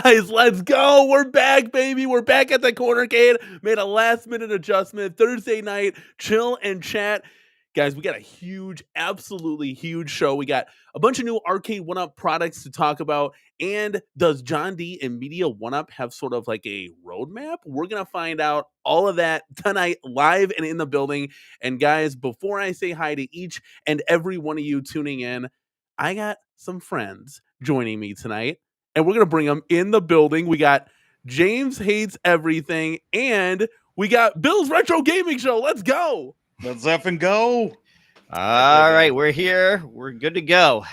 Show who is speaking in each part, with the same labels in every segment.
Speaker 1: Guys, let's go. We're back, baby. We're back at the Cornercade. Made a last-minute adjustment. Thursday night, chill and chat. Guys, we got a huge, absolutely huge show. We got a bunch of new Arcade 1UP products to talk about. And does John D and Media 1UP have sort of like a roadmap? We're going to find out all of that tonight, live and in the building. And guys, before I say hi to each and every one of you tuning in, I got some friends joining me tonight, and we're going to bring them in the building. We got James Hates Everything, and we got Bill's Retro Gaming Show. Let's go.
Speaker 2: Let's effing go.
Speaker 3: All right, we're here. We're good to go.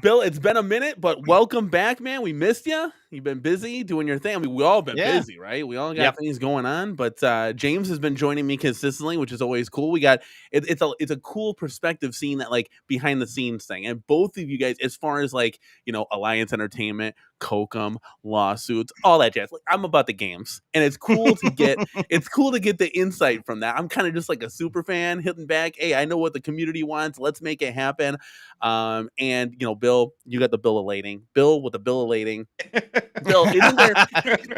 Speaker 1: Bill, it's been a minute, but welcome back, man. We missed you. You've been busy doing your thing. I mean, we all been busy, right? We all got things going on, but James has been joining me consistently, which is always cool. We got it's a cool perspective seeing that like behind the scenes thing. And both of you guys, as far as like, you know, Alliance Entertainment, Kokum, lawsuits, all that jazz. Like, I'm about the games, and it's cool to get the insight from that. I'm kind of just like a super fan hitting back. Hey, I know what the community wants. Let's make it happen. And you know, Bill, you got the bill of lading. Bill with the bill of lading. Bill, isn't there?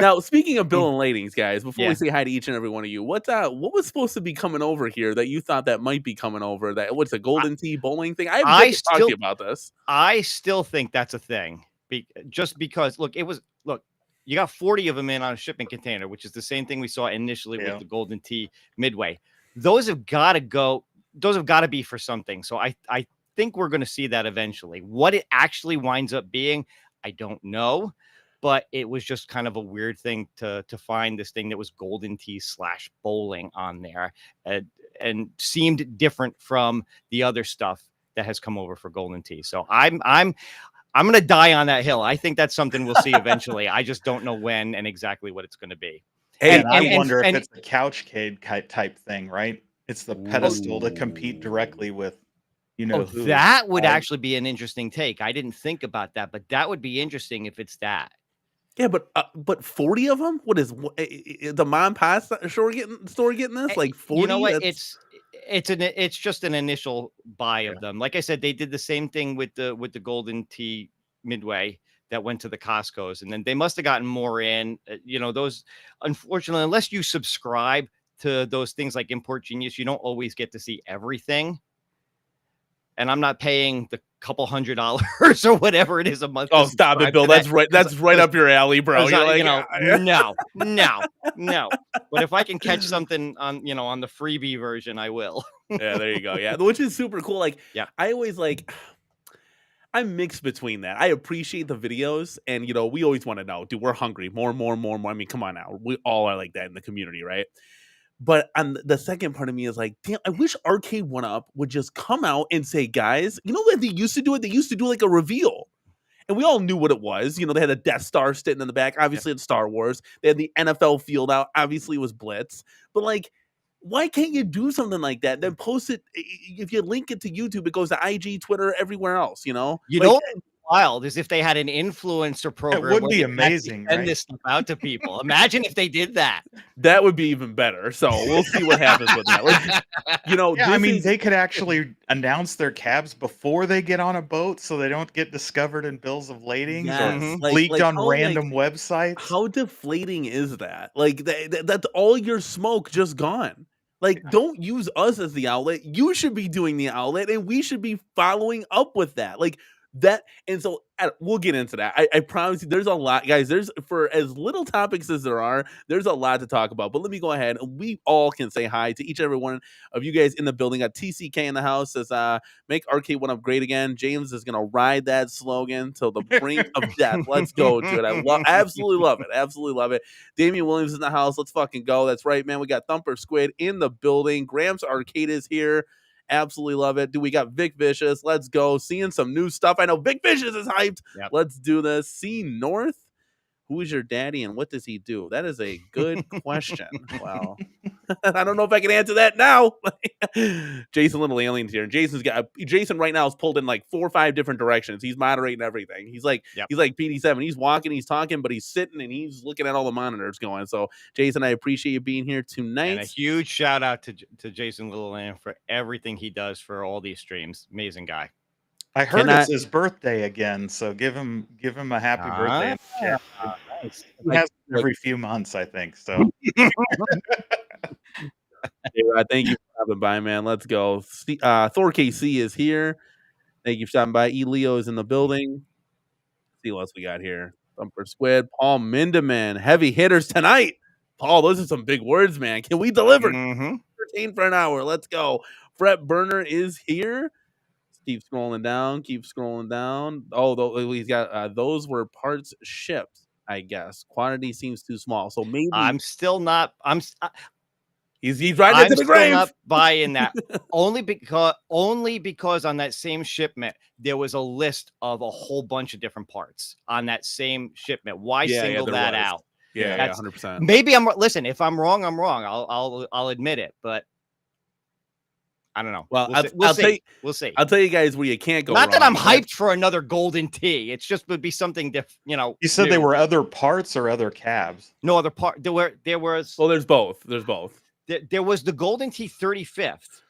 Speaker 1: Now, speaking of Bill and ladings, guys, before we say hi to each and every one of you, what was supposed to be coming over here that you thought that might be coming over? That what's a golden tee bowling thing? I haven't talked to you about this.
Speaker 3: I still think that's a thing. Just because, look, you got 40 of them in on a shipping container, which is the same thing we saw initially with the Golden Tee Midway. Those have got to go. Those have got to be for something. So I think we're going to see that eventually. What it actually winds up being, I don't know. But it was just kind of a weird thing to find this thing that was Golden Tee / bowling on there, and seemed different from the other stuff that has come over for Golden Tee. So I'm going to die on that hill. I think that's something we'll see eventually. I just don't know when and exactly what it's going to be.
Speaker 2: And I wonder if it's a couchcade type thing, right? It's the pedestal to compete directly with, you know, who.
Speaker 3: That would actually be an interesting take. I didn't think about that, but that would be interesting if it's that.
Speaker 1: Yeah, but 40 of them? What is the mom and pop store getting this? Like 40?
Speaker 3: You know what? It's just an initial buy of them. Like I said, they did the same thing with the Golden Tee Midway that went to the Costco's, and then they must have gotten more in. You know, those, unfortunately, unless you subscribe to those things like Import Genius, you don't always get to see everything. And I'm not paying the couple $100 or whatever it is a month.
Speaker 1: Oh, stop it, Bill. That's right. That's right up your alley, bro. You're like,
Speaker 3: you know, no. But if I can catch something on, you know, on the freebie version, I will.
Speaker 1: Yeah, there you go. Yeah, which is super cool. Like, I always I'm mixed between that. I appreciate the videos, and you know, we always want to know, dude, we're hungry, more. I mean, come on now, we all are like that in the community, right? But on the second part of me is like, damn, I wish Arcade 1UP would just come out and say, guys, you know what they used to do? They used to do like a reveal. And we all knew what it was. You know, they had a Death Star sitting in the back. Obviously, it's Star Wars. They had the NFL field out. Obviously, it was Blitz. But like, why can't you do something like that? Then post it. If you link it to YouTube, it goes to IG, Twitter, everywhere else, you know?
Speaker 3: You know, wild is if they had an influencer program.
Speaker 2: It would be amazing.
Speaker 3: Send this stuff out to people. Imagine if they did that.
Speaker 1: That would be even better. So we'll see what happens with that. Like, you know,
Speaker 2: I mean, they could actually announce their cabs before they get on a boat, so they don't get discovered in bills of lading or leaked on random websites.
Speaker 1: How deflating is that? Like that's all your smoke just gone. Like, don't use us as the outlet. You should be doing the outlet, and we should be following up with that. Like that, and so we'll get into that. I promise you, there's a lot, guys. There's, for as little topics as there are, there's a lot to talk about. But let me go ahead, and we all can say hi to each and every one of you guys in the building. Got TCK in the house, says make Arcade 1UP great again. James is gonna ride that slogan till the brink of death. Let's go, dude. Absolutely love it. Damian Williams is in the house. Let's fucking go. That's right, man. We got Thumper Squid in the building. Gramps Arcade is here. Absolutely love it. Dude, we got Vic Vicious. Let's go. Seeing some new stuff. I know Vic Vicious is hyped. Yep. Let's do this. C North. Who is your daddy and what does he do? That is a good question. Wow. I don't know if I can answer that now. Jason Little Aliens here. And Jason right now is pulled in like 4 or 5 different directions. He's moderating everything. He's like PD7. He's walking, he's talking, but he's sitting and he's looking at all the monitors going. So Jason, I appreciate you being here tonight.
Speaker 3: And a huge shout out to Jason Little Aliens for everything he does for all these streams. Amazing guy.
Speaker 2: I heard it's his birthday again, so give him a happy birthday. He has every few months, I think. So,
Speaker 1: thank you for stopping by, man. Let's go. Thor KC is here. Thank you for stopping by. Leo is in the building. Let's see what else we got here. Thumper Squid, Paul Mindeman, heavy hitters tonight. Paul, those are some big words, man. Can we deliver? Entertain for an hour. Let's go. Fret Burner is here. Keep scrolling down. Keep scrolling down. Oh, he's got those were parts shipped, I guess. Quantity seems too small. So maybe
Speaker 3: I'm still not.
Speaker 1: He's riding to the grave.
Speaker 3: I'm not buying that. only because on that same shipment there was a list of a whole bunch of different parts on that same shipment. Why single that out?
Speaker 1: Yeah, 100%.
Speaker 3: Maybe listen. If I'm wrong, I'm wrong. I'll admit it, but I don't know.
Speaker 1: Well,
Speaker 3: we'll see.
Speaker 1: I'll tell you guys where you can't go.
Speaker 3: Not that I'm hyped for another golden tee. It's just would be something different.
Speaker 2: You said there were other parts or other cabs.
Speaker 3: No other part. There was.
Speaker 1: Well, there's both. There's both.
Speaker 3: There was the golden tee 35th.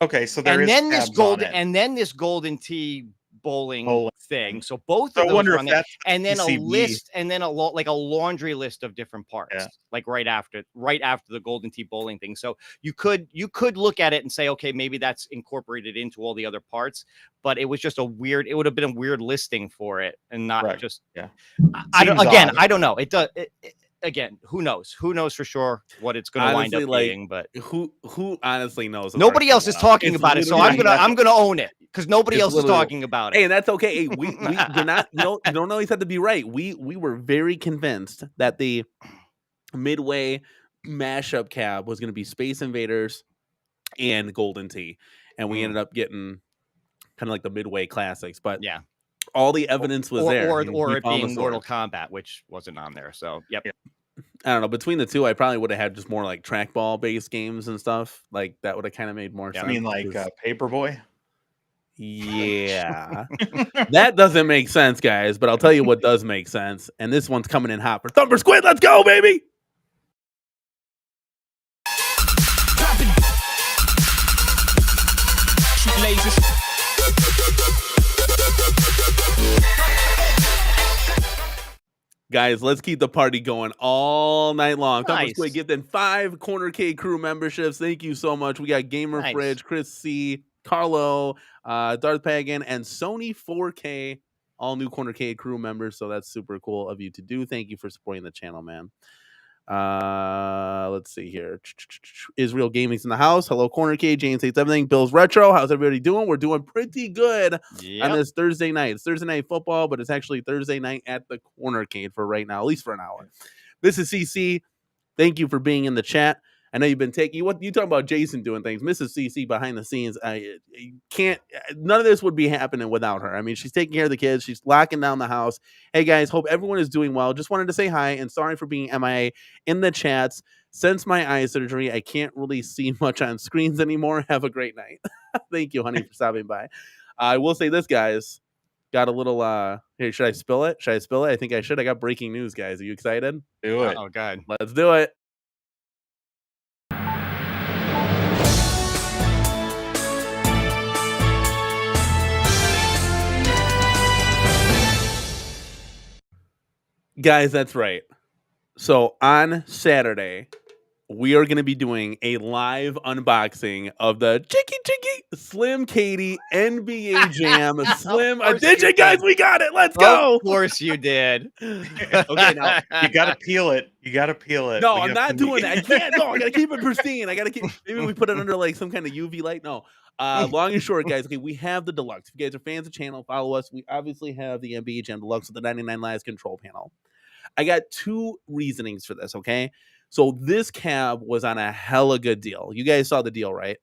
Speaker 2: Okay, so
Speaker 3: this golden tee bowling thing. So both of those on there. And then PCB. A list, and then a laundry list of different parts, like right after the golden tee bowling thing. So you could look at it and say, okay, maybe that's incorporated into all the other parts, but it was just it would have been a weird listing for it and not just. Yeah. I don't know. It does. Again, who knows? Who knows for sure what it's going to wind up being? But
Speaker 1: who honestly knows?
Speaker 3: Nobody else is talking about it, so I'm gonna own it because nobody else is talking about it.
Speaker 1: Hey, and that's okay. Hey, you're not. You don't always have to be right. We were very convinced that the Midway mashup cab was going to be Space Invaders and Golden Tee, and we ended up getting kind of like the Midway classics. But
Speaker 3: yeah.
Speaker 1: All the evidence was there.
Speaker 3: Or it being Mortal Kombat, which wasn't on there. So, yep.
Speaker 1: I don't know. Between the two, I probably would have had just more like trackball-based games and stuff. Like, that would have kind of made more sense.
Speaker 2: I mean, like Paperboy?
Speaker 1: Yeah. That doesn't make sense, guys. But I'll tell you what does make sense. And this one's coming in hot for Thumper Squid. Let's go, baby! Shoot lasers. Guys, let's keep the party going all night long. Nice. Give them 5 Corner K crew memberships. Thank you so much. We got Gamer Fridge, Chris C, Carlo, Darth Pagan, and Sony 4K, all new Corner K crew members. So that's super cool of you to do. Thank you for supporting the channel, man. Let's see here. Israel Gaming's in the house. Hello, Corner K. James hates everything. Bill's Retro. How's everybody doing? We're doing pretty good on this Thursday night. It's Thursday night football, but it's actually Thursday night at the Corner K for right now, at least for an hour. This is CC. Thank you for being in the chat. I know you've been taking you talking about Jason doing things. Mrs. CC behind the scenes. I can't. None of this would be happening without her. I mean, she's taking care of the kids. She's locking down the house. Hey guys, hope everyone is doing well. Just wanted to say hi and sorry for being MIA in the chats. Since my eye surgery, I can't really see much on screens anymore. Have a great night. Thank you, honey, for stopping by. I will say this, guys. Got a little. Here, should I spill it? Should I spill it? I think I should. I got breaking news, guys. Are you excited?
Speaker 2: Do it.
Speaker 3: Oh God,
Speaker 1: let's do it. Guys, that's right. So on Saturday, we are going to be doing a live unboxing of the Chicky Slim Katie NBA Jam Slim Edition. Guys, we got it. Let's go.
Speaker 3: Of course you did.
Speaker 2: Okay, now you got to peel it.
Speaker 1: No, I'm not doing that. I can't. No, I got to keep it pristine. Maybe we put it under like some kind of UV light. No. Long and short, guys. Okay, we have the Deluxe. If you guys are fans of the channel, follow us. We obviously have the NBA Jam Deluxe with the 99 Lives control panel. I got 2 reasonings for this, okay? So this cab was on a hella good deal. You guys saw the deal, right?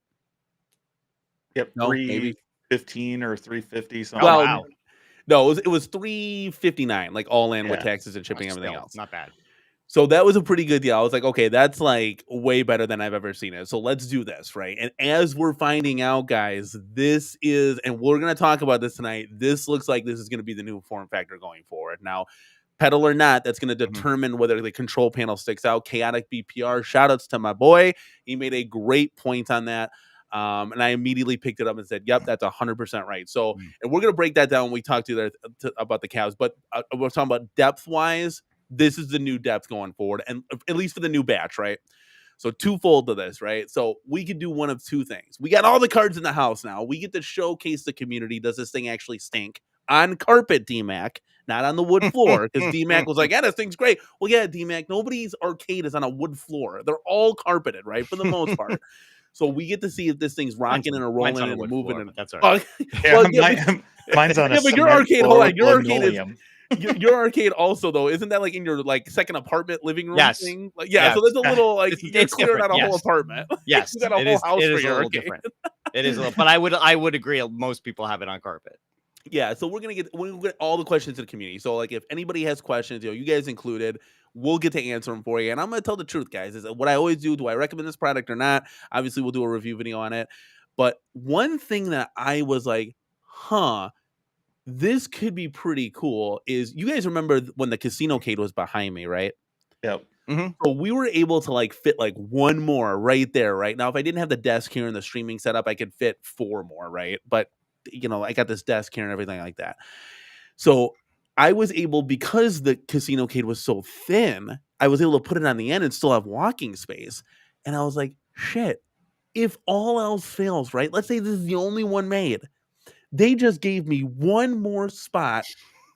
Speaker 2: Yep,
Speaker 1: no,
Speaker 2: 315 or 350 something.
Speaker 1: Well, wow. No, it was 359, like all in with taxes and shipping and everything else.
Speaker 3: Not bad.
Speaker 1: So that was a pretty good deal. I was like, okay, that's like way better than I've ever seen it. So let's do this, right? And as we're finding out, guys, this is, and we're going to talk about this tonight, this looks like this is going to be the new form factor going forward. Now, pedal or not, that's going to determine whether the control panel sticks out. Chaotic BPR, shout outs to my boy. He made a great point on that. And I immediately picked it up and said, yep, that's 100% right. So, and we're going to break that down when we talk about the cabs, but we're talking about depth wise. this is the new depth going forward, and at least for the new batch, right? So twofold to this, right? So we could do one of two things. We got all the cards in the house now. We get to showcase the community. Does this thing actually stink? On carpet, DMAC, not on the wood floor, because DMAC was like, yeah, this thing's great. Well, yeah, DMAC, nobody's arcade is on a wood floor. They're all carpeted, right? For the most part. So we get to see if this thing's rocking and rolling and moving.
Speaker 3: Floor, and that's all right.
Speaker 2: Mine's on a
Speaker 1: but your arcade, hold on, your arcade is your arcade also though, isn't that like in your like second apartment living room thing? Like, yeah, so there's a little like it's clearing out a whole apartment.
Speaker 3: Yes,
Speaker 1: you got a whole house for your arcade.
Speaker 3: Different. It is a little, but I would agree. Most people have it on carpet.
Speaker 1: Yeah, so we're gonna get all the questions to the community. So like if anybody has questions, you guys included, we'll get to answer them for you. And I'm gonna tell the truth, guys. Is what I always do. Do I recommend this product or not? Obviously, we'll do a review video on it. But one thing that I was like, this could be pretty cool is you guys remember when the Casino-cade was behind me, right?
Speaker 2: Yep.
Speaker 3: Mm-hmm.
Speaker 1: So we were able to like fit like one more right there, right? Now, if I didn't have the desk here and the streaming setup, I could fit 4 more, right? But I got this desk here and everything like that. So I was able, because the Casino-cade was so thin, I was able to put it on the end and still have walking space. And I was like, shit, if all else fails, right? Let's say this is the only one made. They just gave me one more spot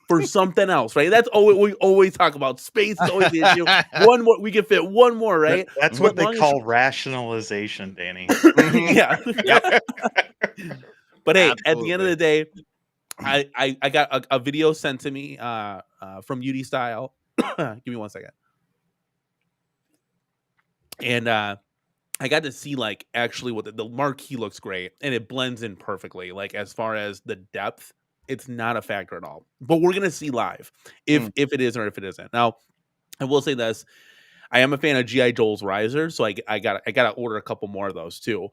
Speaker 1: for something else, right? That's always we always talk about. Space is always the issue. One more, we can fit one more, right?
Speaker 2: That's what they call rationalization, Danny.
Speaker 1: Yeah. But hey, at the end of the day, I got a video sent to me from UD Style. Give me 1 second. And I got to see like actually what the marquee looks great and it blends in perfectly. Like as far as the depth, it's not a factor at all. But we're gonna see live if it is or if it isn't. Now, I will say this: I am a fan of G.I. Joe's riser, so I gotta order a couple more of those too.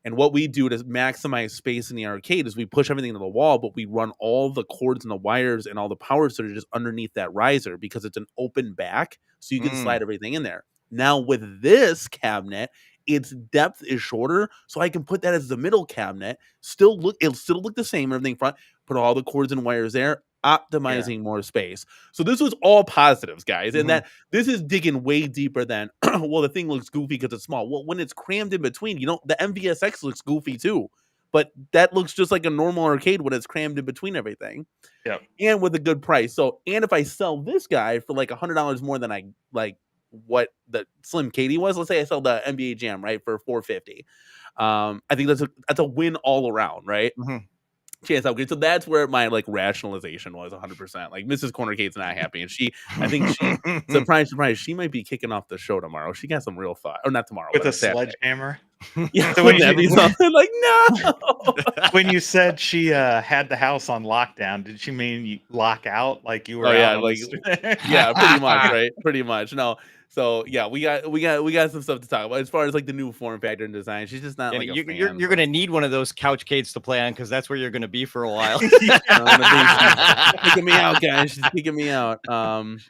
Speaker 1: And what we do to maximize space in the arcade is we push everything to the wall, but we run all the cords and the wires and all the power surges underneath that riser because it's an open back, so you can slide everything in there. Now with this cabinet, its depth is shorter, so I can put that as the middle cabinet. It'll still look the same, everything front. Put all the cords and wires there, optimizing more space. So this was all positives, guys, and that this is digging way deeper than well, the thing looks goofy because it's small. Well, when it's crammed in between, the MVSX looks goofy too, but that looks just like a normal arcade when it's crammed in between everything.
Speaker 2: Yeah,
Speaker 1: and with a good price. So, and if I sell this guy for like $100 more than I like what the Slim Katie was, let's say I sell the NBA Jam right for $450. I think that's a win all around, right? Chance upgrade. So that's where my like rationalization was 100%. Like Mrs. Corner Kate's not happy, and I think she surprise, she might be kicking off the show tomorrow. She got some real thought, or not tomorrow
Speaker 2: with a sledgehammer.
Speaker 1: Yeah, so when be something like no.
Speaker 2: When you said she had the house on lockdown, did she mean you lock out like you were?
Speaker 1: Oh yeah, like yeah, pretty much, right? Pretty much. No. So yeah, we got some stuff to talk about as far as like the new form factor and design. She's just not like
Speaker 3: you're gonna need one of those couchcades to play on because that's where you're gonna be for a while.
Speaker 1: She's kicking me out, guys. She's kicking me out.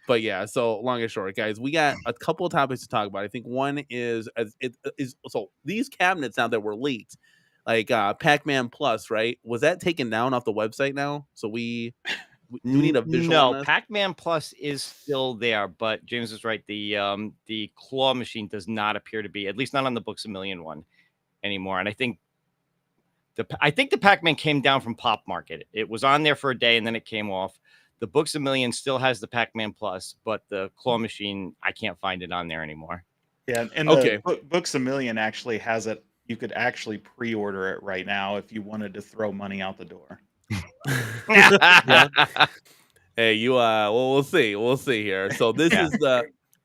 Speaker 1: But yeah, so long and short, guys, we got a couple of topics to talk about. I think one is so these cabinets now that were leaked, like Pac-Man Plus, right? Was that taken down off the website now? So we do need a visual.
Speaker 3: No, Pac-Man Plus is still there, but James is right. The claw machine does not appear to be, at least not on the Books A Million one anymore. And I think the Pac-Man came down from Pop Market. It was on there for a day and then it came off. The Books A Million still has the Pac-Man Plus, but the claw machine, I can't find it on there anymore.
Speaker 2: Yeah, and the Books A Million actually has it. You could actually pre-order it right now if you wanted to throw money out the door.
Speaker 1: Yeah. Hey, well, we'll see here. So this is the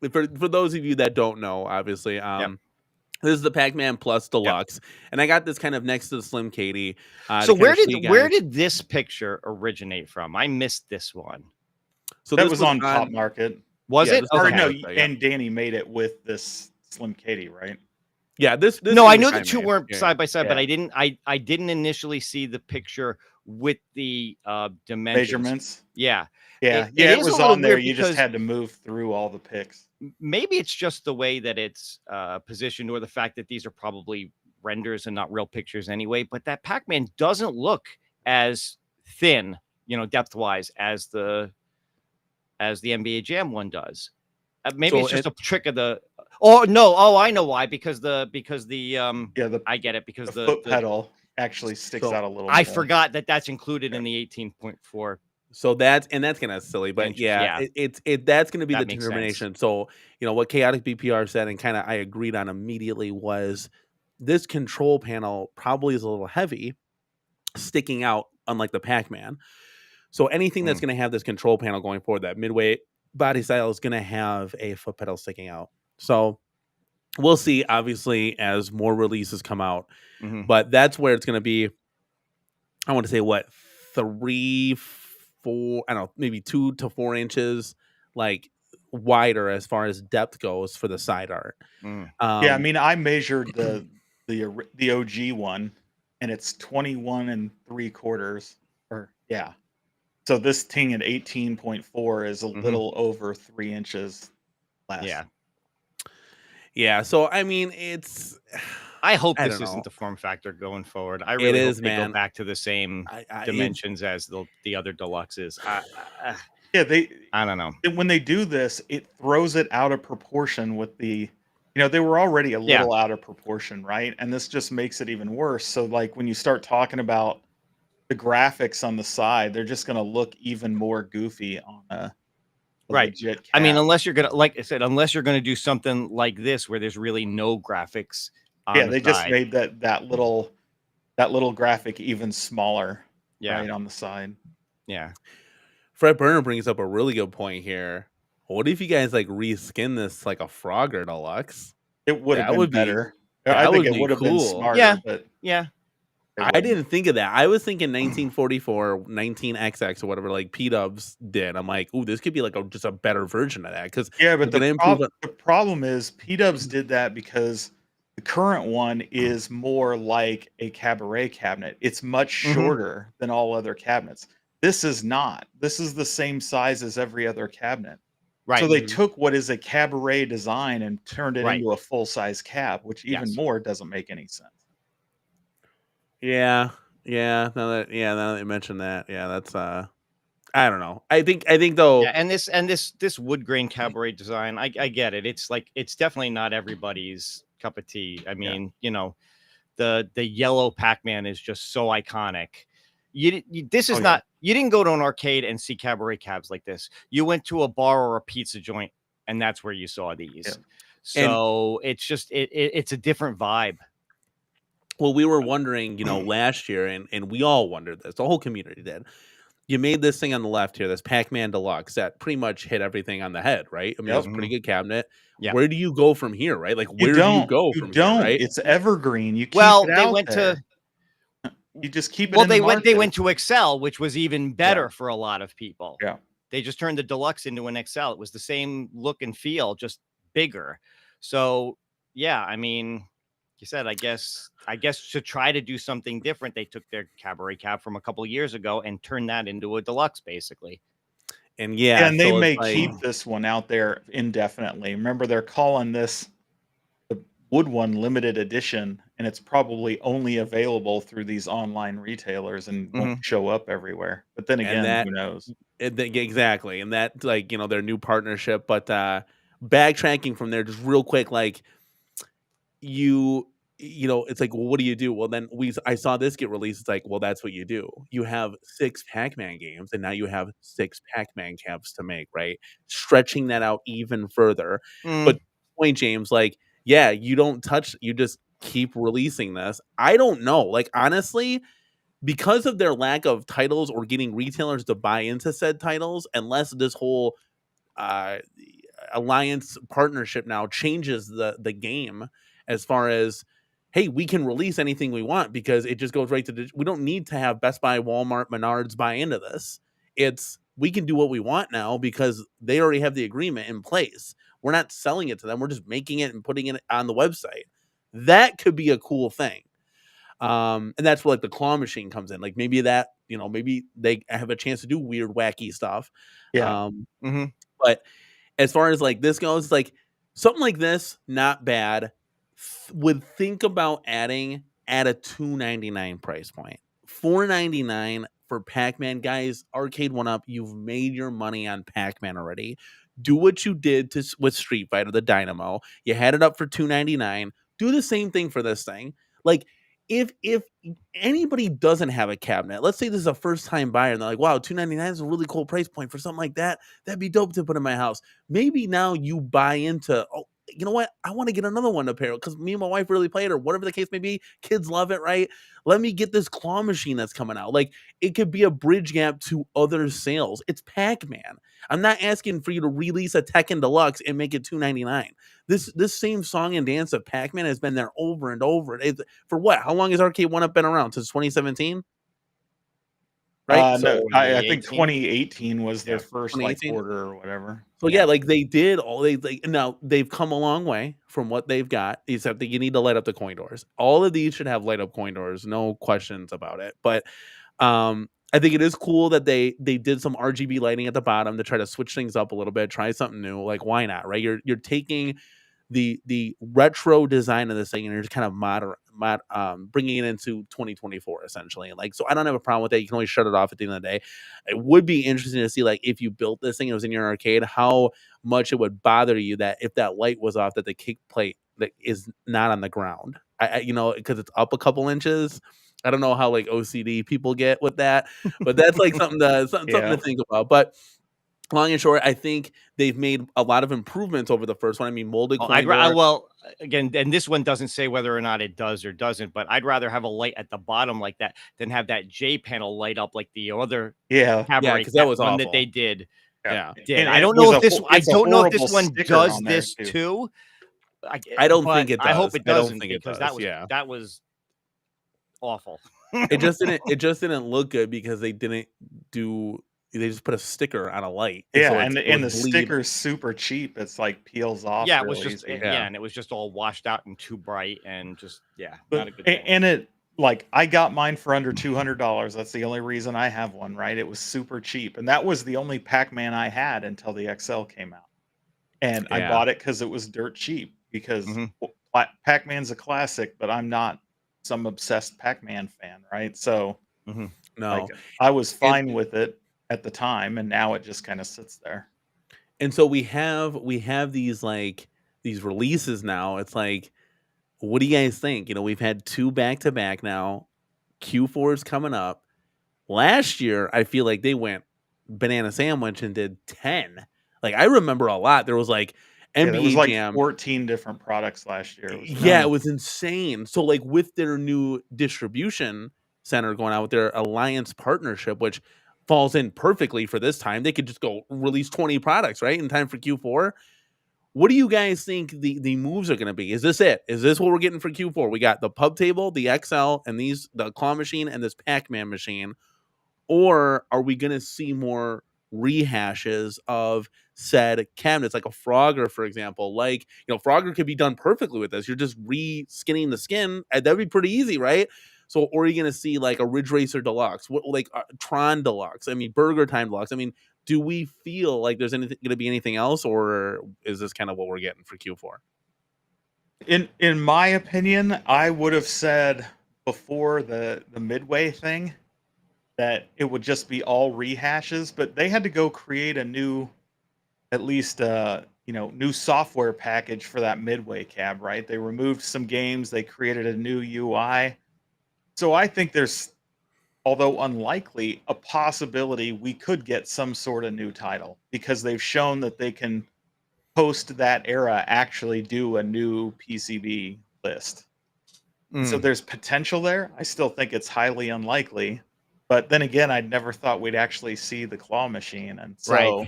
Speaker 1: for those of you that don't know, obviously, this is the Pac-Man Plus Deluxe, and I got this kind of next to the Slim Katie.
Speaker 3: So where did this picture originate from? I missed this one.
Speaker 2: So that was on Pop Market.
Speaker 3: Was it?
Speaker 2: Or no, and Danny made it with this Slim Katie, right?
Speaker 1: Yeah, this
Speaker 3: no, I know the two weren't side by side, but I didn't initially see the picture with the
Speaker 2: measurements.
Speaker 3: Yeah.
Speaker 2: It was on there. You just had to move through all the pics.
Speaker 3: Maybe it's just the way that it's positioned, or the fact that these are probably renders and not real pictures anyway. But that Pac-Man doesn't look as thin, depth wise as the as the NBA Jam one does. Maybe it's just a trick of the. Oh no! Oh, I know why. Because the I get it because
Speaker 2: the foot pedal actually sticks out a little.
Speaker 3: I forgot that's included in the 18.4.
Speaker 1: So that's kind of silly, but that's going to be the determination. So what Chaotic BPR said, and kind of I agreed on immediately, was this control panel probably is a little heavy, sticking out, unlike the Pac-Man. So anything that's going to have this control panel going forward, that midway body style, is going to have a foot pedal sticking out. So we'll see, obviously, as more releases come out. But that's where it's going to be. I want to say 3, 4, I don't know, maybe 2 to 4 inches like wider as far as depth goes for the side art.
Speaker 2: I mean, I measured the OG one, and it's 21 3/4, So this thing at 18.4 is a little over 3 inches less.
Speaker 1: Yeah. So I mean, it's.
Speaker 3: I hope this isn't the form factor going forward. I really hope they go back to the same dimensions as the other deluxes. I don't know.
Speaker 2: When they do this, it throws it out of proportion with the. They were already a little out of proportion, right? And this just makes it even worse. So, like, when you start talking about the graphics on the side, they're just going to look even more goofy on a legit cap.
Speaker 3: I mean, unless you're going to, like I said, to do something like this where there's really no graphics on the side.
Speaker 2: Just made that little graphic even smaller right on the side.
Speaker 3: Yeah.
Speaker 1: Fred Burner brings up a really good point here. What if you guys reskin this like a Frogger Deluxe?
Speaker 2: It would have been better. I think it would have been smarter. But
Speaker 1: I didn't think of that. I was thinking 1944, 19XX or whatever, like P-Dubs did. I'm like, ooh, this could be like just a better version of that. Because
Speaker 2: but the problem is P-Dubs did that because the current one is more like a cabaret cabinet. It's much shorter than all other cabinets. This is not. This is the same size as every other cabinet.
Speaker 3: Right.
Speaker 2: So they took what is a cabaret design and turned it into a full-size cab, which even more doesn't make any sense.
Speaker 1: Yeah. Now that you mentioned that, that's I don't know. I think though.
Speaker 3: Yeah, and this wood grain cabaret design, I get it. It's definitely not everybody's cup of tea. I mean, the yellow Pac-Man is just so iconic. This is not. You didn't go to an arcade and see cabaret cabs like this. You went to a bar or a pizza joint, and that's where you saw these. Yeah. So it's just it's a different vibe.
Speaker 1: Well, we were wondering, last year, and we all wondered this. The whole community did. You made this thing on the left here, this Pac-Man Deluxe, that pretty much hit everything on the head, right? I mean, it's a pretty good cabinet. Yeah. Where do you go from here, right? Like, where do you go from here, right?
Speaker 2: It's evergreen. You keep it out there. You just keep it. Well,
Speaker 3: they went to Excel, which was even better for a lot of people.
Speaker 2: Yeah,
Speaker 3: they just turned the Deluxe into an Excel. It was the same look and feel, just bigger. So I mean, you said, I guess to try to do something different, they took their cabaret cab from a couple of years ago and turned that into a Deluxe, basically.
Speaker 1: And
Speaker 2: and they may keep this one out there indefinitely. Remember, they're calling this the wood one limited edition, and it's probably only available through these online retailers and won't show up everywhere. But then again, who knows?
Speaker 1: Exactly. And that, their new partnership. But backtracking from there, just real quick, it's like, well, what do you do? Well, then I saw this get released. It's like, well, that's what you do. You have 6 Pac-Man games, and now you have 6 Pac-Man cabs to make, right? Stretching that out even further. But point, James, you don't touch, you just keep releasing this. I don't know. Honestly, because of their lack of titles or getting retailers to buy into said titles, unless this whole alliance partnership now changes the game as far as, hey, we can release anything we want because it just goes right to we don't need to have Best Buy, Walmart, Menards buy into this. We can do what we want now because they already have the agreement in place. We're not selling it to them. We're just making it and putting it on the website. That could be a cool thing. And that's where the claw machine comes in. Maybe that, maybe they have a chance to do weird, wacky stuff.
Speaker 2: Yeah.
Speaker 1: But as far as this goes, something like this, not bad. Would think about adding at a $299 price point. $499 for Pac-Man, guys. Arcade 1-Up, you've made your money on Pac-Man already. Do what you did with Street Fighter, the Dynamo. You had it up for $2.99. Do the same thing for this thing. Like, if anybody doesn't have a cabinet, let's say this is a first time buyer and they're like, wow, $2.99 is a really cool price point for something like that. That'd be dope to put in my house. Maybe now you buy into, oh, you know what? I want to get another one to pair because me and my wife really play it, or whatever the case may be. Kids love it, right? Let me get this claw machine that's coming out. Like, it could be a bridge gap to other sales. It's Pac-Man. I'm not asking for you to release a Tekken Deluxe and make it $2.99. This same song and dance of Pac-Man has been there over and over. For what? How long has Arcade 1-Up been around? Since 2017? Right?
Speaker 2: No, I think 2018 was their first like
Speaker 1: 2018?
Speaker 2: order or whatever.
Speaker 1: So yeah, like they did all now they've come a long way from what they've got, except that you need to light up the coin doors. All of these should have light up coin doors, no questions about it. But I think it is cool that they did some RGB lighting at the bottom to try to switch things up a little bit, try something new. Like, why not, right? You're taking the retro design of this thing and you're just kind of bringing it into 2024 essentially. Like, so I don't have a problem with that. You can always shut it off at the end of the day. It would be interesting to see, like, if you built this thing and it was in your arcade, how much it would bother you that if that light was off, that the kick plate that is not on the ground. Because it's up a couple inches. I don't know how like OCD people get with that, but that's like something to think about. But long and short, I think they've made a lot of improvements over the first one. I mean, molded.
Speaker 3: Well, again, and this one doesn't say whether or not it does or doesn't, but I'd rather have a light at the bottom like that than have that J panel light up like the other.
Speaker 1: Because that was
Speaker 3: one
Speaker 1: awful.
Speaker 3: that they did.
Speaker 1: Yeah.
Speaker 3: And I don't know if this. I don't know if this one does this too.
Speaker 1: I don't think it does.
Speaker 3: I hope it doesn't,
Speaker 1: because
Speaker 3: that was awful.
Speaker 1: It just didn't look good because they just put a sticker on a light.
Speaker 2: And the sticker's super cheap. It's like peels off.
Speaker 3: Yeah, it was just and it was just all washed out and too bright and just not a good thing.
Speaker 2: And it, like, I got mine for under $200. That's the only reason I have one, right? It was super cheap, and that was the only Pac-Man I had until the XL came out. And I bought it because it was dirt cheap. Because Pac-Man's a classic, but I'm not some obsessed Pac-Man fan, right? So
Speaker 1: no,
Speaker 2: like, I was fine with it at the time, and now it just kind of sits there.
Speaker 1: And so we have these releases now. It's like, what do you guys think? We've had 2 back-to-back now. Q4 is coming up. Last year, I feel like they went banana sandwich and did 10. Like, I remember a lot. There was like NBA
Speaker 2: there was like
Speaker 1: Jam.
Speaker 2: 14 different products last year.
Speaker 1: It was insane. So like with their new distribution center going out with their alliance partnership, which falls in perfectly for this time, they could just go release 20 products, right, in time for Q4. What do you guys think the moves are going to be? Is this it? Is this what we're getting for Q4? We got the pub table, the XL, and the claw machine and this Pac-Man machine. Or are we going to see more rehashes of said cabinets, like a Frogger, for example? Like, Frogger could be done perfectly with this. You're just re-skinning the skin. That'd be pretty easy, right? So, or are you going to see like a Ridge Racer Deluxe, like Tron Deluxe? I mean, Burger Time Deluxe. I mean, do we feel like there's going to be anything else, or is this kind of what we're getting for Q4?
Speaker 2: In my opinion, I would have said before the Midway thing that it would just be all rehashes, but they had to go create a new, at least new software package for that Midway cab, right? They removed some games, they created a new UI. So I think there's, although unlikely, a possibility we could get some sort of new title, because they've shown that they can, post that era, actually do a new PCB list. So there's potential there. I still think it's highly unlikely. But then again, I never thought we'd actually see the claw machine. And so,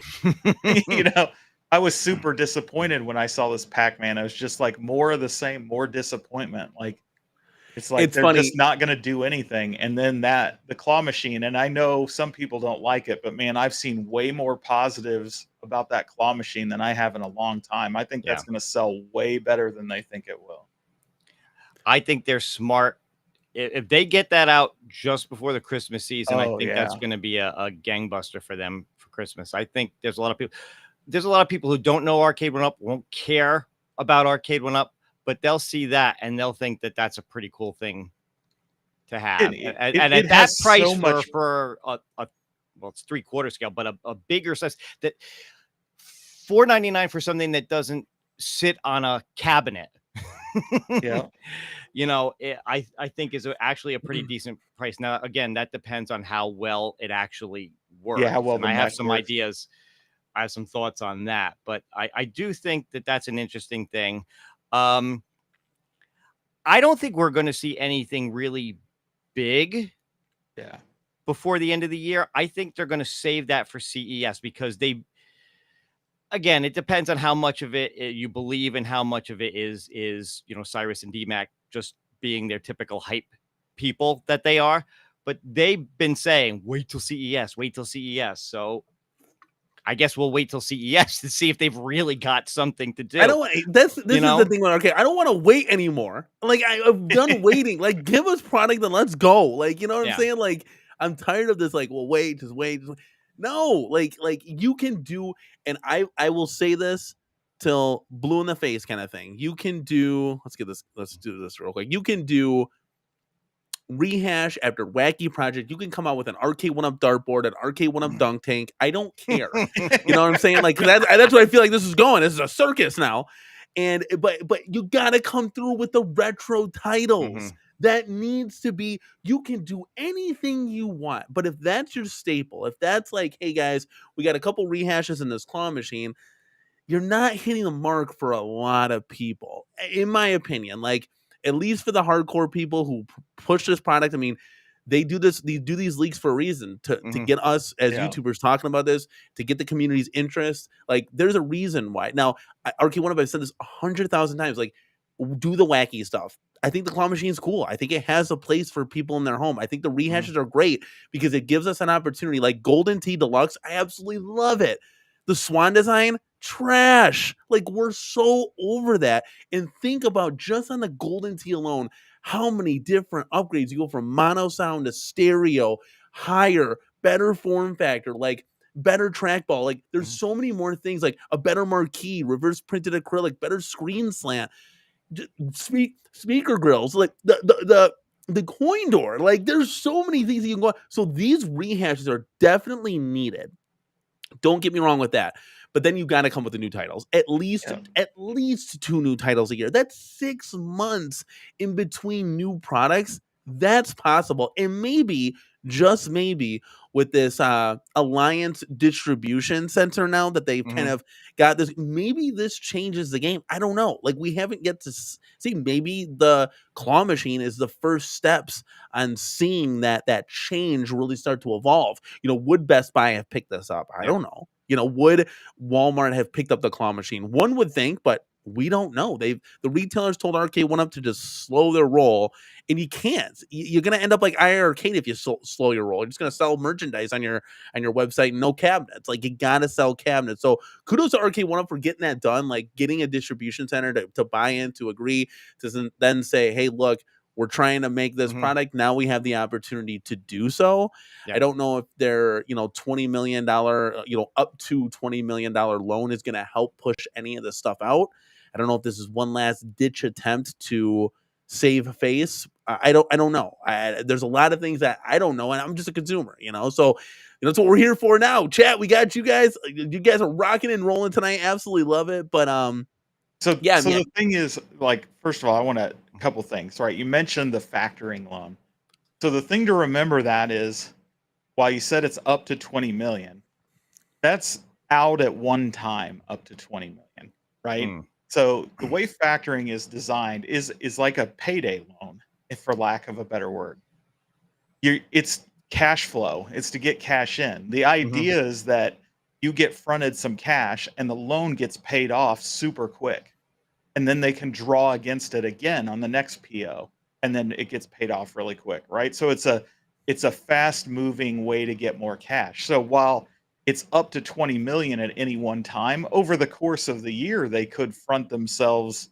Speaker 2: I was super disappointed when I saw this Pac-Man. I was just like, more of the same, more disappointment. Like, it's like they're funny. Just not going to do anything. And then the claw machine, and I know some people don't like it, but man, I've seen way more positives about that claw machine than I have in a long time. I think that's going to sell way better than they think it will.
Speaker 3: I think they're smart. If they get that out just before the Christmas season, I think that's going to be a gangbuster for them for Christmas. I think there's a lot of people who don't know Arcade 1-Up, won't care about Arcade 1-Up, but they'll see that and they'll think that that's a pretty cool thing to have.
Speaker 2: It,
Speaker 3: And
Speaker 2: it
Speaker 3: at that
Speaker 2: has
Speaker 3: price
Speaker 2: so much.
Speaker 3: for a well, it's 3/4 scale, but a bigger size, that $4.99 for something that doesn't sit on a cabinet.
Speaker 2: Yeah.
Speaker 3: You know, I think is actually a pretty decent price. Now, again, that depends on how well it actually works.
Speaker 2: Yeah, how well
Speaker 3: And
Speaker 2: the
Speaker 3: I have
Speaker 2: mech
Speaker 3: some
Speaker 2: works.
Speaker 3: ideas. I have some thoughts on that, but I do think that that's an interesting thing. I don't think we're going to see anything really big
Speaker 2: Yeah.
Speaker 3: before the end of the year. I think they're going to save that for CES because again, it depends on how much of it you believe and how much of it is, you know, Cyrus and DMAC just being their typical hype people that they are. But they've been saying, wait till CES, wait till CES. So I guess we'll wait till CES to see if they've really got something to do.
Speaker 1: I don't. This
Speaker 3: You
Speaker 1: is the
Speaker 3: know?
Speaker 1: thing. Okay, I don't want to wait anymore. Like I've done waiting. Like give us product and let's go. Like you know what I'm
Speaker 3: Yeah.
Speaker 1: saying? Like I'm tired of this. Like well, wait, just wait. No, like you can do, and I will say this till blue in the face kind of thing. You can do. Let's do this real quick. You can do rehash after wacky project. You can come out with an arcade one up dartboard, an arcade one up dunk tank. I don't care. You know what I'm saying? Like that's what I feel like this is going. This is a circus now. And but you gotta come through with the retro titles. That needs to be, you can do anything you want. But if that's your staple, if that's like, hey guys, we got a couple rehashes in this claw machine, you're not hitting the mark for a lot of people, in my opinion. Like, at least for the hardcore people who push this product. I mean, they do these leaks for a reason to get us as
Speaker 2: Yeah.
Speaker 1: YouTubers talking about this, to get the community's interest. Like, there's a reason why. Now, RK One, I've said this 100,000 times. Like, do the wacky stuff. I think the claw machine is cool. I think it has a place for people in their home. I think the rehashes are great because it gives us an opportunity. Like Golden Tee Deluxe, I absolutely love it. The Swan design, trash. Like, we're so over that. And think about just on the Golden Tee alone, how many different upgrades you go from mono sound to stereo, higher, better form factor, like better trackball. Like, there's so many more things, like a better marquee, reverse printed acrylic, better screen slant, speaker grills, like the coin door. Like, there's so many things you can go on. So these rehashes are definitely needed. Don't get me wrong with that. But then you got to come with the new titles. At least 2 new titles a year. That's 6 months in between new products. That's possible. And maybe, just maybe, with this Alliance Distribution Center now that they've kind of got this, maybe this changes the game. I don't know. Like, we haven't yet to see. Maybe the claw machine is the first steps on seeing that change really start to evolve. You know, would Best Buy have picked this up? I don't know. You know, would Walmart have picked up the claw machine? One would think, but we don't know. The retailers told Arcade One Up to just slow their roll, and you can't. You're gonna end up like IR Arcade if you slow your roll. You're just gonna sell merchandise on your website and no cabinets. Like, you gotta sell cabinets. So kudos to Arcade One Up for getting that done. Like, getting a distribution center to buy in, to agree, to then say, hey, look, we're trying to make this product. Now we have the opportunity to do so. I don't know if their, $20 million, up to $20 million loan is going to help push any of this stuff out. I don't know if this is one last ditch attempt to save face. I don't know. There's a lot of things that I don't know, and I'm just a consumer, so that's what we're here for now. Chat, we got you guys. You guys are rocking and rolling tonight. Absolutely love it. But
Speaker 2: So the thing is, like, first of all, I want a couple things, right? You mentioned the factoring loan. So the thing to remember that is, while you said it's up to 20 million, that's out at one time up to 20 million, right? So the way factoring is designed is like a payday loan, if for lack of a better word. It's cash flow. It's to get cash in. The idea is that you get fronted some cash and the loan gets paid off super quick. And then they can draw against it again on the next PO, and then it gets paid off really quick, right? So it's a fast moving way to get more cash. So while it's up to 20 million at any one time, over the course of the year, they could front themselves,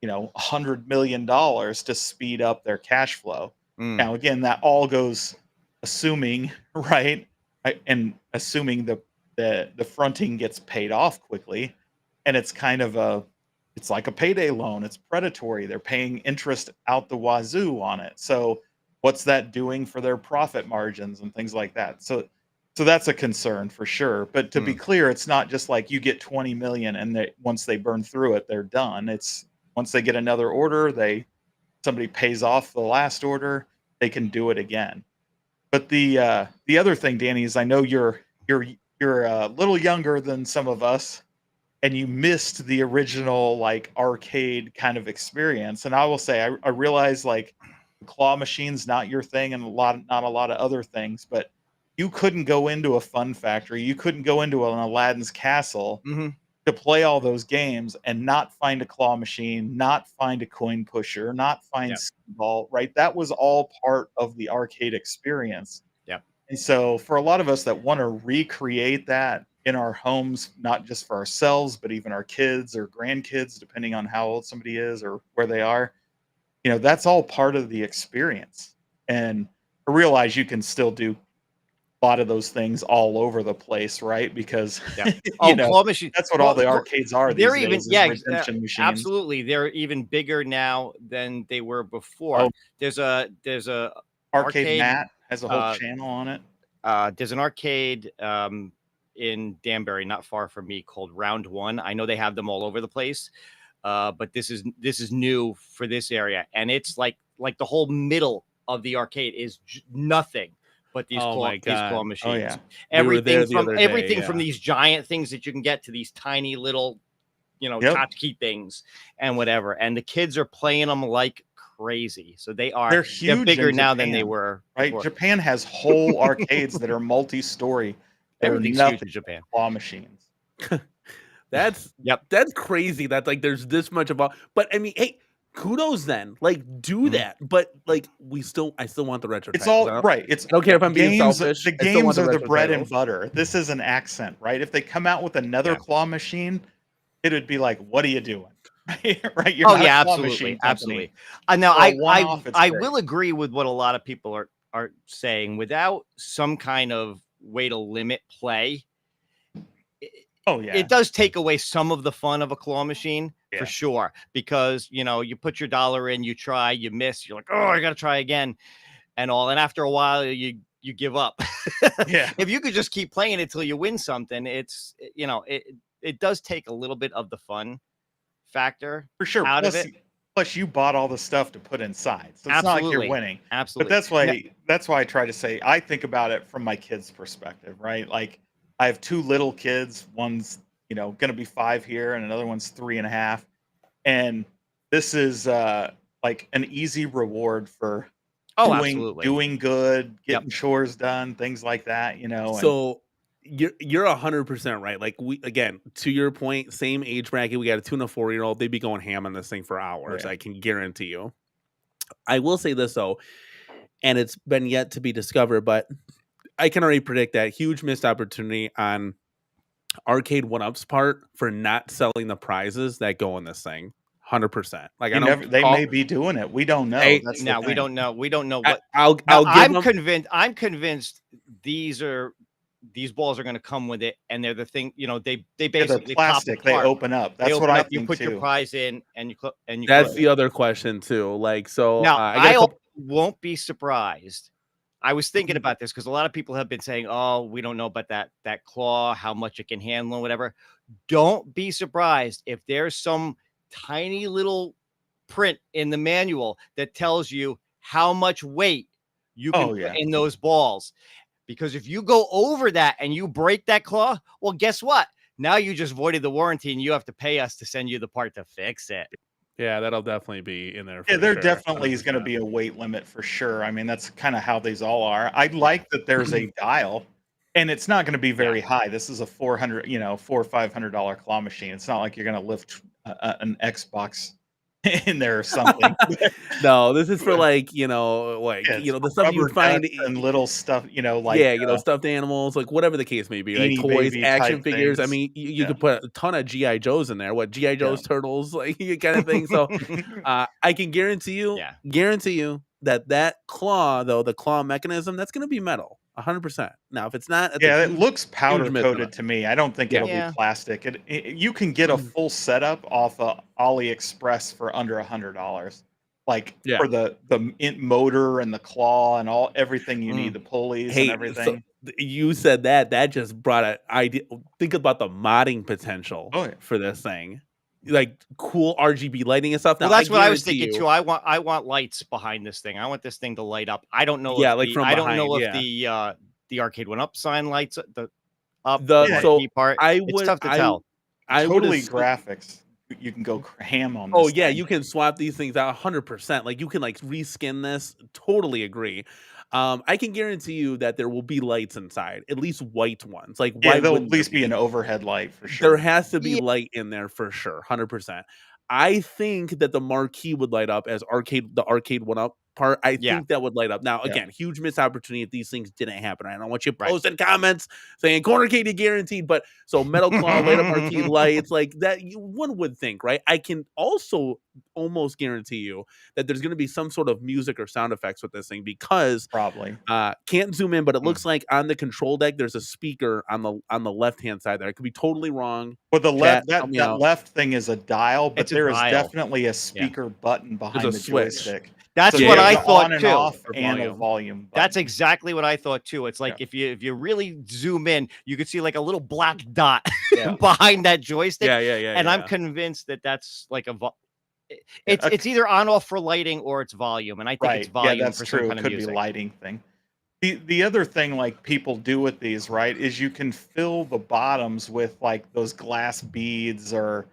Speaker 2: $100 million to speed up their cash flow. Now, again, that all goes assuming, right? And assuming the fronting gets paid off quickly, and it's kind of it's like a payday loan. It's predatory. They're paying interest out the wazoo on it. So what's that doing for their profit margins and things like that. So that's a concern for sure. But to be clear, it's not just like you get 20 million and once they burn through it, they're done. It's once they get another order, somebody pays off the last order, they can do it again. But the other thing, Danny, is I know you're a little younger than some of us, and you missed the original like arcade kind of experience. And I will say, I realize like the claw machine's not your thing, and not a lot of other things, but you couldn't go into a Fun Factory, you couldn't go into an Aladdin's Castle to play all those games and not find a claw machine, not find a coin pusher, not find Pinball, right? That was all part of the arcade experience.
Speaker 3: Yep.
Speaker 2: And so for a lot of us that want to recreate that in our homes, not just for ourselves, but even our kids or grandkids, depending on how old somebody is or where they are, that's all part of the experience. And I realize you can still do a lot of those things all over the place, right? Because
Speaker 3: claw machine.
Speaker 2: That's what all the arcades are.
Speaker 3: They're
Speaker 2: these
Speaker 3: even
Speaker 2: days, redemption machines.
Speaker 3: Absolutely. They're even bigger now than they were before.
Speaker 2: Oh,
Speaker 3: there's a
Speaker 2: arcade Matt has a whole channel on it.
Speaker 3: There's an arcade in Danbury, not far from me, called Round One. I know they have them all over the place, but this is new for this area, and it's like the whole middle of the arcade is nothing but these claw machines.
Speaker 2: Oh, yeah.
Speaker 3: Everything from these giant things that you can get to these tiny little, tchotchke things and whatever. And the kids are playing them like crazy. So they're huge. They're bigger now than they were.
Speaker 2: Right. Before. Japan has whole arcades that are multi-story.
Speaker 3: Everything's huge in Japan.
Speaker 2: Claw machines.
Speaker 1: That's crazy. That's like there's this much of but I mean, hey, kudos then. Like do that. But like I still want the retro.
Speaker 2: It's titles. All right. I don't
Speaker 1: care if I'm being selfish.
Speaker 2: The games are the bread and butter. This is an accent, right? If they come out with another claw machine, it would be like, what are you doing? Right? You're not a claw machine
Speaker 3: absolutely. Now I will agree with what a lot of people are saying. Without some kind of way to limit play, it does take away some of the fun of a claw machine for sure, because you put your dollar in, you try, you miss, you're like, oh, I gotta try again and all, and after a while you give up. If you could just keep playing it till you win something, it's it does take a little bit of the fun factor
Speaker 2: for sure
Speaker 3: out of it.
Speaker 2: Plus you bought all the stuff to put inside, so it's not like you're winning.
Speaker 3: Absolutely.
Speaker 2: But that's why I try to say, I think about it from my kids' perspective, right? Like I have two little kids. One's, going to be 5 here, and another one's 3.5. And this is like an easy reward for doing good, getting chores done, things like that.
Speaker 1: So you're 100% right. Like again, to your point, same age bracket. We got a 2 and a 4-year-old. They'd be going ham on this thing for hours. I can guarantee you. I will say this though, and it's been yet to be discovered, but I can already predict that huge missed opportunity on Arcade 1-Up's part for not selling the prizes that go in this thing. 100%. Like
Speaker 2: they may be doing it. We don't know.
Speaker 3: We don't know. We don't know what. I'm convinced these balls are going to come with it, and they're the thing. They basically
Speaker 2: plastic. They open up. That's what I think.
Speaker 3: You put your prize in, and you.
Speaker 1: That's the other question too. Like so.
Speaker 3: Now I won't be surprised. I was thinking about this because a lot of people have been saying, "Oh, we don't know about that claw, how much it can handle, and whatever." Don't be surprised if there's some tiny little print in the manual that tells you how much weight you can put in those balls. Because if you go over that and you break that claw, well, guess what? Now you just voided the warranty, and you have to pay us to send you the part to fix it.
Speaker 1: Yeah, that'll definitely be in there.
Speaker 2: There definitely is going to be a weight limit for sure. I mean, that's kind of how these all are. I like that there's a dial, and it's not going to be very high. This is a $400, $400 or $500 claw machine. It's not like you're going to lift an Xbox in there or something.
Speaker 1: No, this is for like the stuff you find
Speaker 2: and little stuff,
Speaker 1: stuffed animals, like whatever the case may be, like toys, action figures. Things. I mean, you could put a ton of GI Joes in there. What GI Joes, turtles, like kind of thing. So, I can guarantee you that claw, though, the claw mechanism, that's going to be metal. 100%. Now, if it's not,
Speaker 2: it looks powder coated to me. I don't think it'll be plastic. You can get a full setup off of AliExpress for under $100. like
Speaker 1: Yeah.
Speaker 2: for the motor and the claw and everything you need, the pulleys and
Speaker 1: Hey, so
Speaker 2: everything.
Speaker 1: you said that just brought an idea. Think about the modding potential
Speaker 2: Oh, yeah.
Speaker 1: for this thing, like cool RGB lighting and stuff. Now,
Speaker 3: Well, that's what I was
Speaker 1: guarantee
Speaker 3: thinking
Speaker 1: you,
Speaker 3: too. I want lights behind this thing. I want this thing to light up. I don't know
Speaker 1: Yeah,
Speaker 3: if
Speaker 1: like from
Speaker 3: I don't
Speaker 1: behind,
Speaker 3: know if
Speaker 1: yeah.
Speaker 3: the arcade went up sign lights the up the
Speaker 2: Yeah.
Speaker 1: So
Speaker 3: marquee part.
Speaker 1: I
Speaker 3: It's
Speaker 1: would
Speaker 3: tough to tell.
Speaker 1: I would
Speaker 2: Totally
Speaker 1: assume,
Speaker 2: graphics. You can go ham on
Speaker 1: oh
Speaker 2: this
Speaker 1: yeah,
Speaker 2: thing.
Speaker 1: you can swap these things out 100%. Like you can like reskin this. Totally agree. I can guarantee you that there will be lights inside, at least white ones. Like
Speaker 2: Yeah,
Speaker 1: why
Speaker 2: there'll at
Speaker 1: wouldn't there
Speaker 2: least be an
Speaker 1: be?
Speaker 2: overhead light for
Speaker 1: There
Speaker 2: sure.
Speaker 1: has to be
Speaker 3: Yeah.
Speaker 1: light in there for sure, 100%. I think that the marquee would light up as the arcade one up part. I
Speaker 3: Yeah.
Speaker 1: think that would light up. Now,
Speaker 2: Yeah.
Speaker 1: again, huge missed opportunity if these things didn't happen. I don't want you
Speaker 3: Right.
Speaker 1: posting comments saying Cornercade guaranteed, but so metal claw light up marquee lights like that. One would think, right? I can also almost guarantee you that there's going to be some sort of music or sound effects with this thing because
Speaker 2: Probably.
Speaker 1: can't zoom in, but it looks like on the control deck there's a speaker on the left hand side there. I could be totally wrong.
Speaker 2: Well, the
Speaker 1: Chat,
Speaker 2: left
Speaker 1: help me
Speaker 2: that
Speaker 1: out.
Speaker 2: left thing is a dial, but
Speaker 3: It's a
Speaker 2: there is
Speaker 3: dial.
Speaker 2: definitely a speaker button behind
Speaker 1: a
Speaker 2: the
Speaker 1: switch.
Speaker 2: joystick.
Speaker 3: That's
Speaker 2: So
Speaker 1: Yeah,
Speaker 3: what
Speaker 1: yeah,
Speaker 3: I
Speaker 1: yeah.
Speaker 3: thought
Speaker 2: on and
Speaker 3: too.
Speaker 2: off
Speaker 1: For
Speaker 2: and a
Speaker 1: volume.
Speaker 2: volume
Speaker 3: That's
Speaker 2: button.
Speaker 3: exactly what I thought too. It's like if you really zoom in, you could see like a little black dot
Speaker 1: Yeah.
Speaker 3: behind that joystick.
Speaker 1: Yeah.
Speaker 3: And I'm
Speaker 1: yeah.
Speaker 3: convinced that that's like
Speaker 2: Yeah,
Speaker 3: it's either on off for lighting or it's volume, and I think
Speaker 2: right.
Speaker 3: it's volume
Speaker 2: Yeah, that's
Speaker 3: for some
Speaker 2: true.
Speaker 3: kind
Speaker 2: It
Speaker 3: of
Speaker 2: could
Speaker 3: music.
Speaker 2: be lighting thing. The other thing like people do with these, right, is you can fill the bottoms with like those glass beads or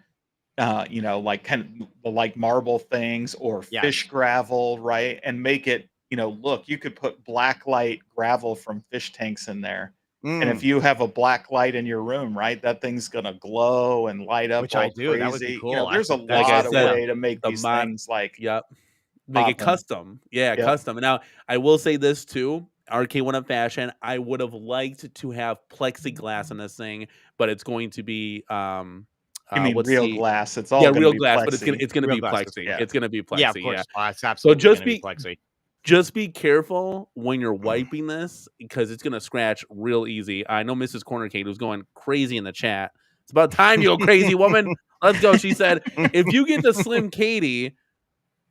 Speaker 2: like kind of like marble things or
Speaker 3: Yes.
Speaker 2: fish gravel, right? And make it, look, you could put black light gravel from fish tanks in there. And if you have a black light in your room, right, that thing's gonna glow and light up
Speaker 3: Which
Speaker 2: all
Speaker 3: I do. That would be
Speaker 2: crazy.
Speaker 3: cool.
Speaker 2: There's a
Speaker 1: Like I
Speaker 2: lot of
Speaker 1: said,
Speaker 2: way to make
Speaker 1: the
Speaker 2: these
Speaker 1: mod.
Speaker 2: things like
Speaker 1: Yep. Make it
Speaker 2: poppin'.
Speaker 1: custom. Yeah,
Speaker 2: Yep.
Speaker 1: custom. And now I will say this too. Arcade One Up fashion. I would have liked to have plexiglass in this thing, but it's going to be
Speaker 2: You mean
Speaker 1: what's
Speaker 2: real
Speaker 1: the
Speaker 2: glass? It's all
Speaker 1: yeah,
Speaker 2: gonna
Speaker 1: real
Speaker 2: be
Speaker 1: glass, but it's
Speaker 2: plexi.
Speaker 1: gonna
Speaker 3: Real
Speaker 1: be
Speaker 3: glass.
Speaker 1: plexi.
Speaker 2: Yeah.
Speaker 1: It's gonna be plexi.
Speaker 3: Yeah, of course. It's
Speaker 1: So
Speaker 3: absolutely
Speaker 1: just
Speaker 3: gonna be
Speaker 1: be
Speaker 3: plexi.
Speaker 1: just be careful when you're wiping this because it's gonna scratch real easy. I know Mrs. Cornercade was going crazy in the chat. It's about time you go crazy, woman. Let's go. She said, if you get the Slim Katie,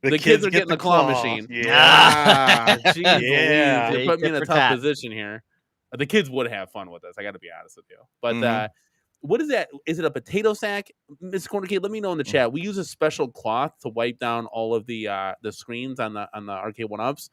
Speaker 1: the kids are
Speaker 2: get
Speaker 1: getting the claw machine.
Speaker 2: Yeah.
Speaker 1: Jeez
Speaker 2: Yeah.
Speaker 1: Louise, you
Speaker 3: Hey,
Speaker 1: put me
Speaker 3: tit
Speaker 1: in a
Speaker 3: for
Speaker 1: tough
Speaker 3: tat.
Speaker 1: position here. The kids would have fun with this. I got to be honest with you. But
Speaker 3: Mhm.
Speaker 1: what is that? Is it a potato sack, Miss Cornercade? Let me know in the chat. We use a special cloth to wipe down all of the screens on the arcade one ups.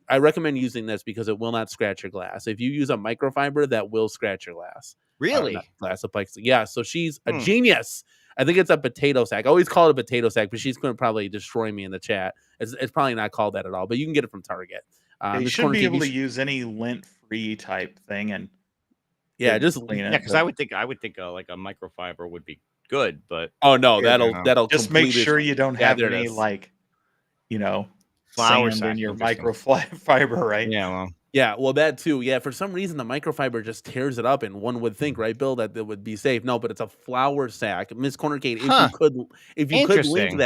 Speaker 1: I recommend using this because it will not scratch your glass. If you use a microfiber, that will scratch your glass.
Speaker 3: Really?
Speaker 1: Not glass of plexi. Yeah. So she's a
Speaker 3: Hmm.
Speaker 1: genius. I think it's a potato sack. I always call it a potato sack, but she's going to probably destroy me in the chat. It's probably not called that at all, but you can get it from Target.
Speaker 2: You
Speaker 1: Miss
Speaker 2: should be
Speaker 1: Cornercade,
Speaker 2: able to use any lint-free type thing and
Speaker 1: yeah, just
Speaker 2: clean
Speaker 3: Yeah,
Speaker 2: it.
Speaker 3: because I would think like a microfiber would be good, but
Speaker 1: oh no,
Speaker 2: Yeah,
Speaker 1: that'll
Speaker 2: just make
Speaker 1: completely
Speaker 2: sure you don't
Speaker 1: Yeah,
Speaker 2: have
Speaker 1: there it
Speaker 2: any
Speaker 1: is.
Speaker 2: like,
Speaker 3: Flour
Speaker 2: sand
Speaker 3: sack,
Speaker 2: in your
Speaker 3: interesting.
Speaker 2: microfiber, right?
Speaker 3: Yeah, well,
Speaker 1: Yeah, well, that too. Yeah, for some reason the microfiber just tears it up, and one would think, right, Bill, that it would be safe. No, but it's a flour sack. Miss Cornercade,
Speaker 3: Huh.
Speaker 1: if you could link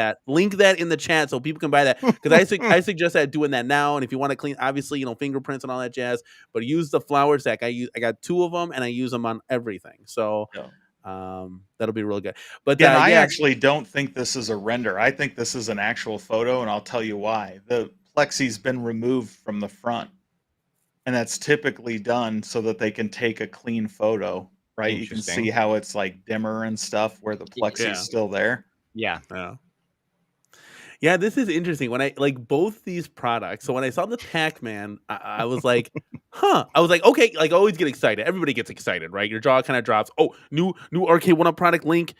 Speaker 1: that in the chat so people can buy that. Because I suggest that doing that now. And if you want to clean, obviously, fingerprints and all that jazz, but use the flour sack. I got 2 of them, and I use them on everything. So that'll be really good. But
Speaker 2: And I actually don't think this is a render. I think this is an actual photo, and I'll tell you why. The plexi's been removed from the front. And that's typically done so that they can take a clean photo, right? You can see how it's like dimmer and stuff where the plexi's still there.
Speaker 3: Yeah.
Speaker 1: Yeah, this is interesting. When I like both these products, so when I saw the Pac-Man, I was like, huh. I was like, okay, like I always get excited. Everybody gets excited, right? Your jaw kind of drops. Oh, new Arcade One Up product link.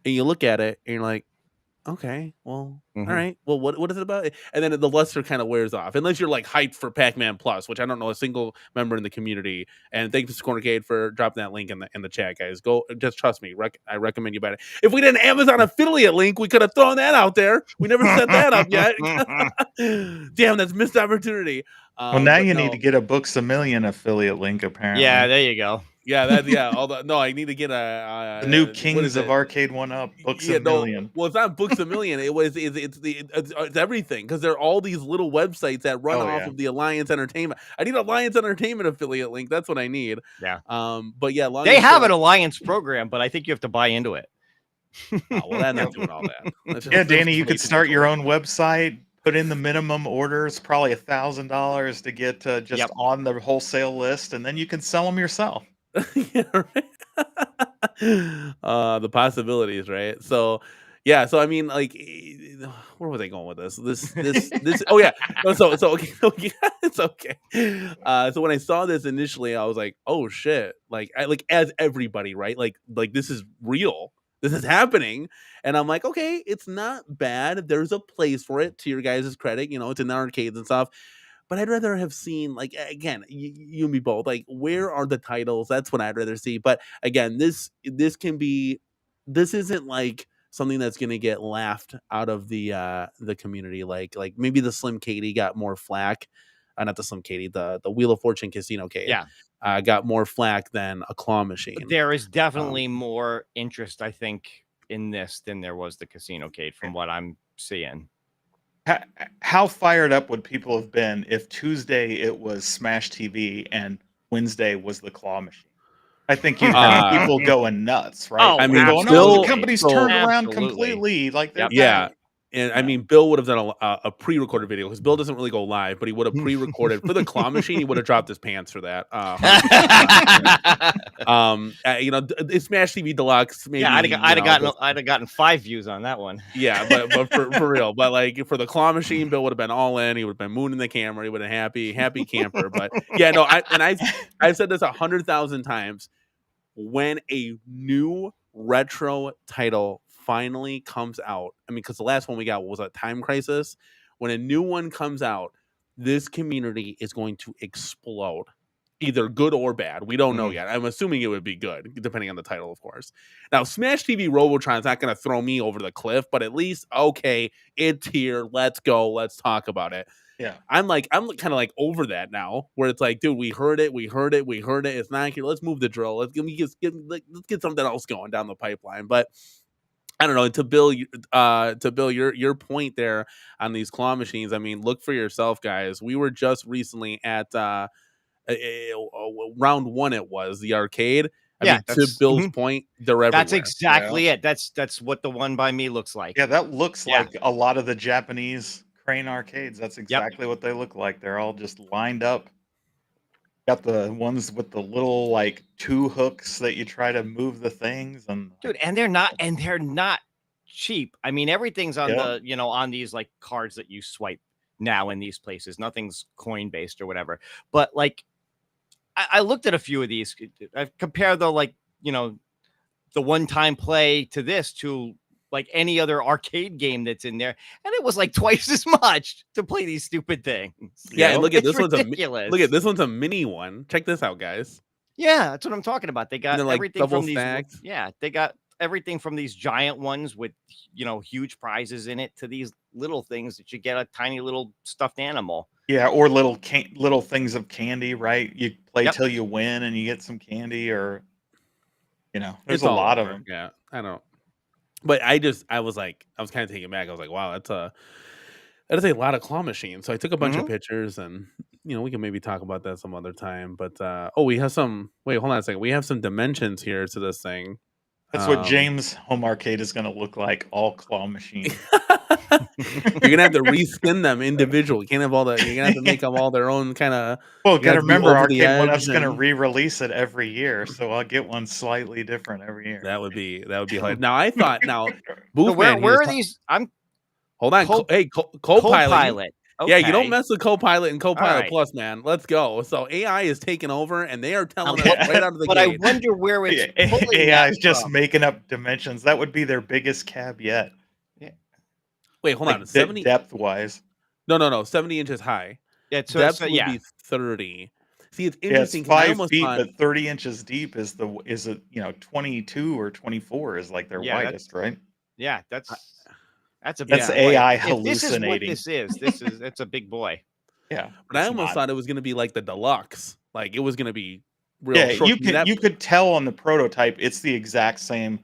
Speaker 1: And you look at it and you're like, okay, well, all right. Well, what is it about? And then the luster kind of wears off, unless you're like hyped for Pac-Man Plus, which I don't know a single member in the community. And thanks to Cornercade for dropping that link in the chat, guys. Go, just trust me. I recommend you buy it. If we did an Amazon affiliate link, we could have thrown that out there. We never set that up yet. Damn, that's missed opportunity.
Speaker 2: Well, now you need to get a Books A Million affiliate link, apparently.
Speaker 3: Yeah, there you go.
Speaker 1: Yeah, I need to get the
Speaker 2: new Kings of Arcade One Up, Books A Million.
Speaker 1: Well, it's not Books A Million. It's everything because there are all these little websites that run off of the Alliance Entertainment. I need Alliance Entertainment affiliate link. That's what I need.
Speaker 3: Yeah.
Speaker 1: But yeah,
Speaker 3: they have an Alliance program, but I think you have to buy into it.
Speaker 1: Well, that's not doing all that.
Speaker 2: Yeah, Danny, you could start your own website, put in the minimum orders, probably $1,000 to get just on the wholesale list, and then you can sell them yourself.
Speaker 1: Yeah, right. The possibilities, right? So, yeah. So I mean, like, where was I going with this? This. Oh yeah. No, so okay, okay, it's okay. So when I saw this initially, I was like, oh shit! Like as everybody, right? Like this is real. This is happening, and I'm like, okay, it's not bad. There's a place for it. To your guys' credit, it's in the arcades and stuff. But I'd rather have seen, like, again, you and me both. Like, where are the titles? That's what I'd rather see. But again, this isn't like something that's gonna get laughed out of the community. Like maybe the Slim Katie got more flack. Not the Slim Katie, the Wheel of Fortune Casino Cade. Got more flack than a claw machine.
Speaker 3: But there is definitely more interest, I think, in this than there was the Casino Cade, from what I'm seeing.
Speaker 2: How fired up would people have been if Tuesday it was Smash TV and Wednesday was the claw machine? I think you'd have people going nuts, right?
Speaker 3: I
Speaker 1: mean,
Speaker 2: going,
Speaker 1: Bill,
Speaker 2: the company's turned around completely. Like,
Speaker 1: yeah. And I mean, Bill would have done a pre-recorded video because Bill doesn't really go live, but he would have pre-recorded for the claw machine. He would have dropped his pants for that. Smash TV Deluxe. Maybe,
Speaker 3: I'd have gotten 5 views on that one.
Speaker 1: Yeah, but for real, but like for the claw machine, Bill would have been all in. He would have been mooning the camera. He would have happy camper. But yeah, no, I've said this 100,000 times. When a new retro title finally comes out, I mean, because the last one we got was a Time Crisis. When a new one comes out, this community is going to explode, either good or bad. We don't know yet. I'm assuming it would be good, depending on the title, of course. Now, Smash TV Robotron's not going to throw me over the cliff, but at least, okay, it's here. Let's go. Let's talk about it.
Speaker 2: Yeah,
Speaker 1: I'm kind of like over that now, where it's like, dude, we heard it. It's not here. Let's move the drill. Let's get something else going down the pipeline. But I don't know. To Bill, your point there on these claw machines. I mean, look for yourself, guys. We were just recently at round 1. It was the arcade. I mean, to Bill's point, they're everywhere.
Speaker 3: That's exactly it. That's what the one by me looks like.
Speaker 2: Yeah, that looks like a lot of the Japanese Crane arcades. That's exactly what they look like. They're all just lined up. Got the ones with the little like 2 hooks that you try to move the things, and
Speaker 3: dude, and they're not cheap. I mean, everything's on the on these like cards that you swipe now in these places. Nothing's coin based or whatever. But like, I looked at a few of these. I compare the the one-time play to this to like any other arcade game that's in there, and it was like twice as much to play these stupid things.
Speaker 1: Yeah, and look at this
Speaker 3: ridiculous.
Speaker 1: Look at this one's a mini one. Check this out, guys.
Speaker 3: Yeah, that's what I'm talking about. They got everything from these.
Speaker 1: Stacks.
Speaker 3: Yeah, they got everything from these giant ones with huge prizes in it to these little things that you get a tiny little stuffed animal.
Speaker 2: Yeah, or little things of candy, right? You play till you win and you get some candy, or there's a lot of them.
Speaker 1: Yeah, I don't. But I was like, I was kind of taken back. I was like, wow, that is a lot of claw machines. So I took a bunch of pictures, and we can maybe talk about that some other time. But we have some. Wait, hold on a second. We have some dimensions here to this thing.
Speaker 2: That's what James' home arcade is going to look like, all claw machines.
Speaker 1: You're gonna have to reskin them individually. You can't have you're gonna have to make them all their own kind of.
Speaker 2: Well, gotta remember, Arcade One Up's gonna re-release it every year, so I'll get one slightly different every year.
Speaker 1: That would be hilarious. Now I thought Boofman,
Speaker 3: where are these?
Speaker 1: Hold on.
Speaker 3: Copilot.
Speaker 1: Okay. Yeah, you don't mess with Copilot and Copilot Plus, man. Let's go. So AI is taking over, and they are telling us right out of the gate.
Speaker 3: But I wonder where it's
Speaker 2: AI is just making up dimensions. That would be their biggest cab yet.
Speaker 1: Yeah. Wait, hold on.
Speaker 2: 70 depth wise.
Speaker 1: No. 70 inches high.
Speaker 3: Yeah,
Speaker 1: depth would be 30. See, it's interesting.
Speaker 2: It's 5 feet, but 30 inches deep is 22 or 24 is like their widest, right?
Speaker 3: Yeah, that's
Speaker 2: AI hallucinating.
Speaker 3: This is it's a big boy.
Speaker 2: Yeah,
Speaker 1: but I almost thought it was going to be like the Deluxe. Like it was going to be real short.
Speaker 2: You could tell on the prototype it's the exact same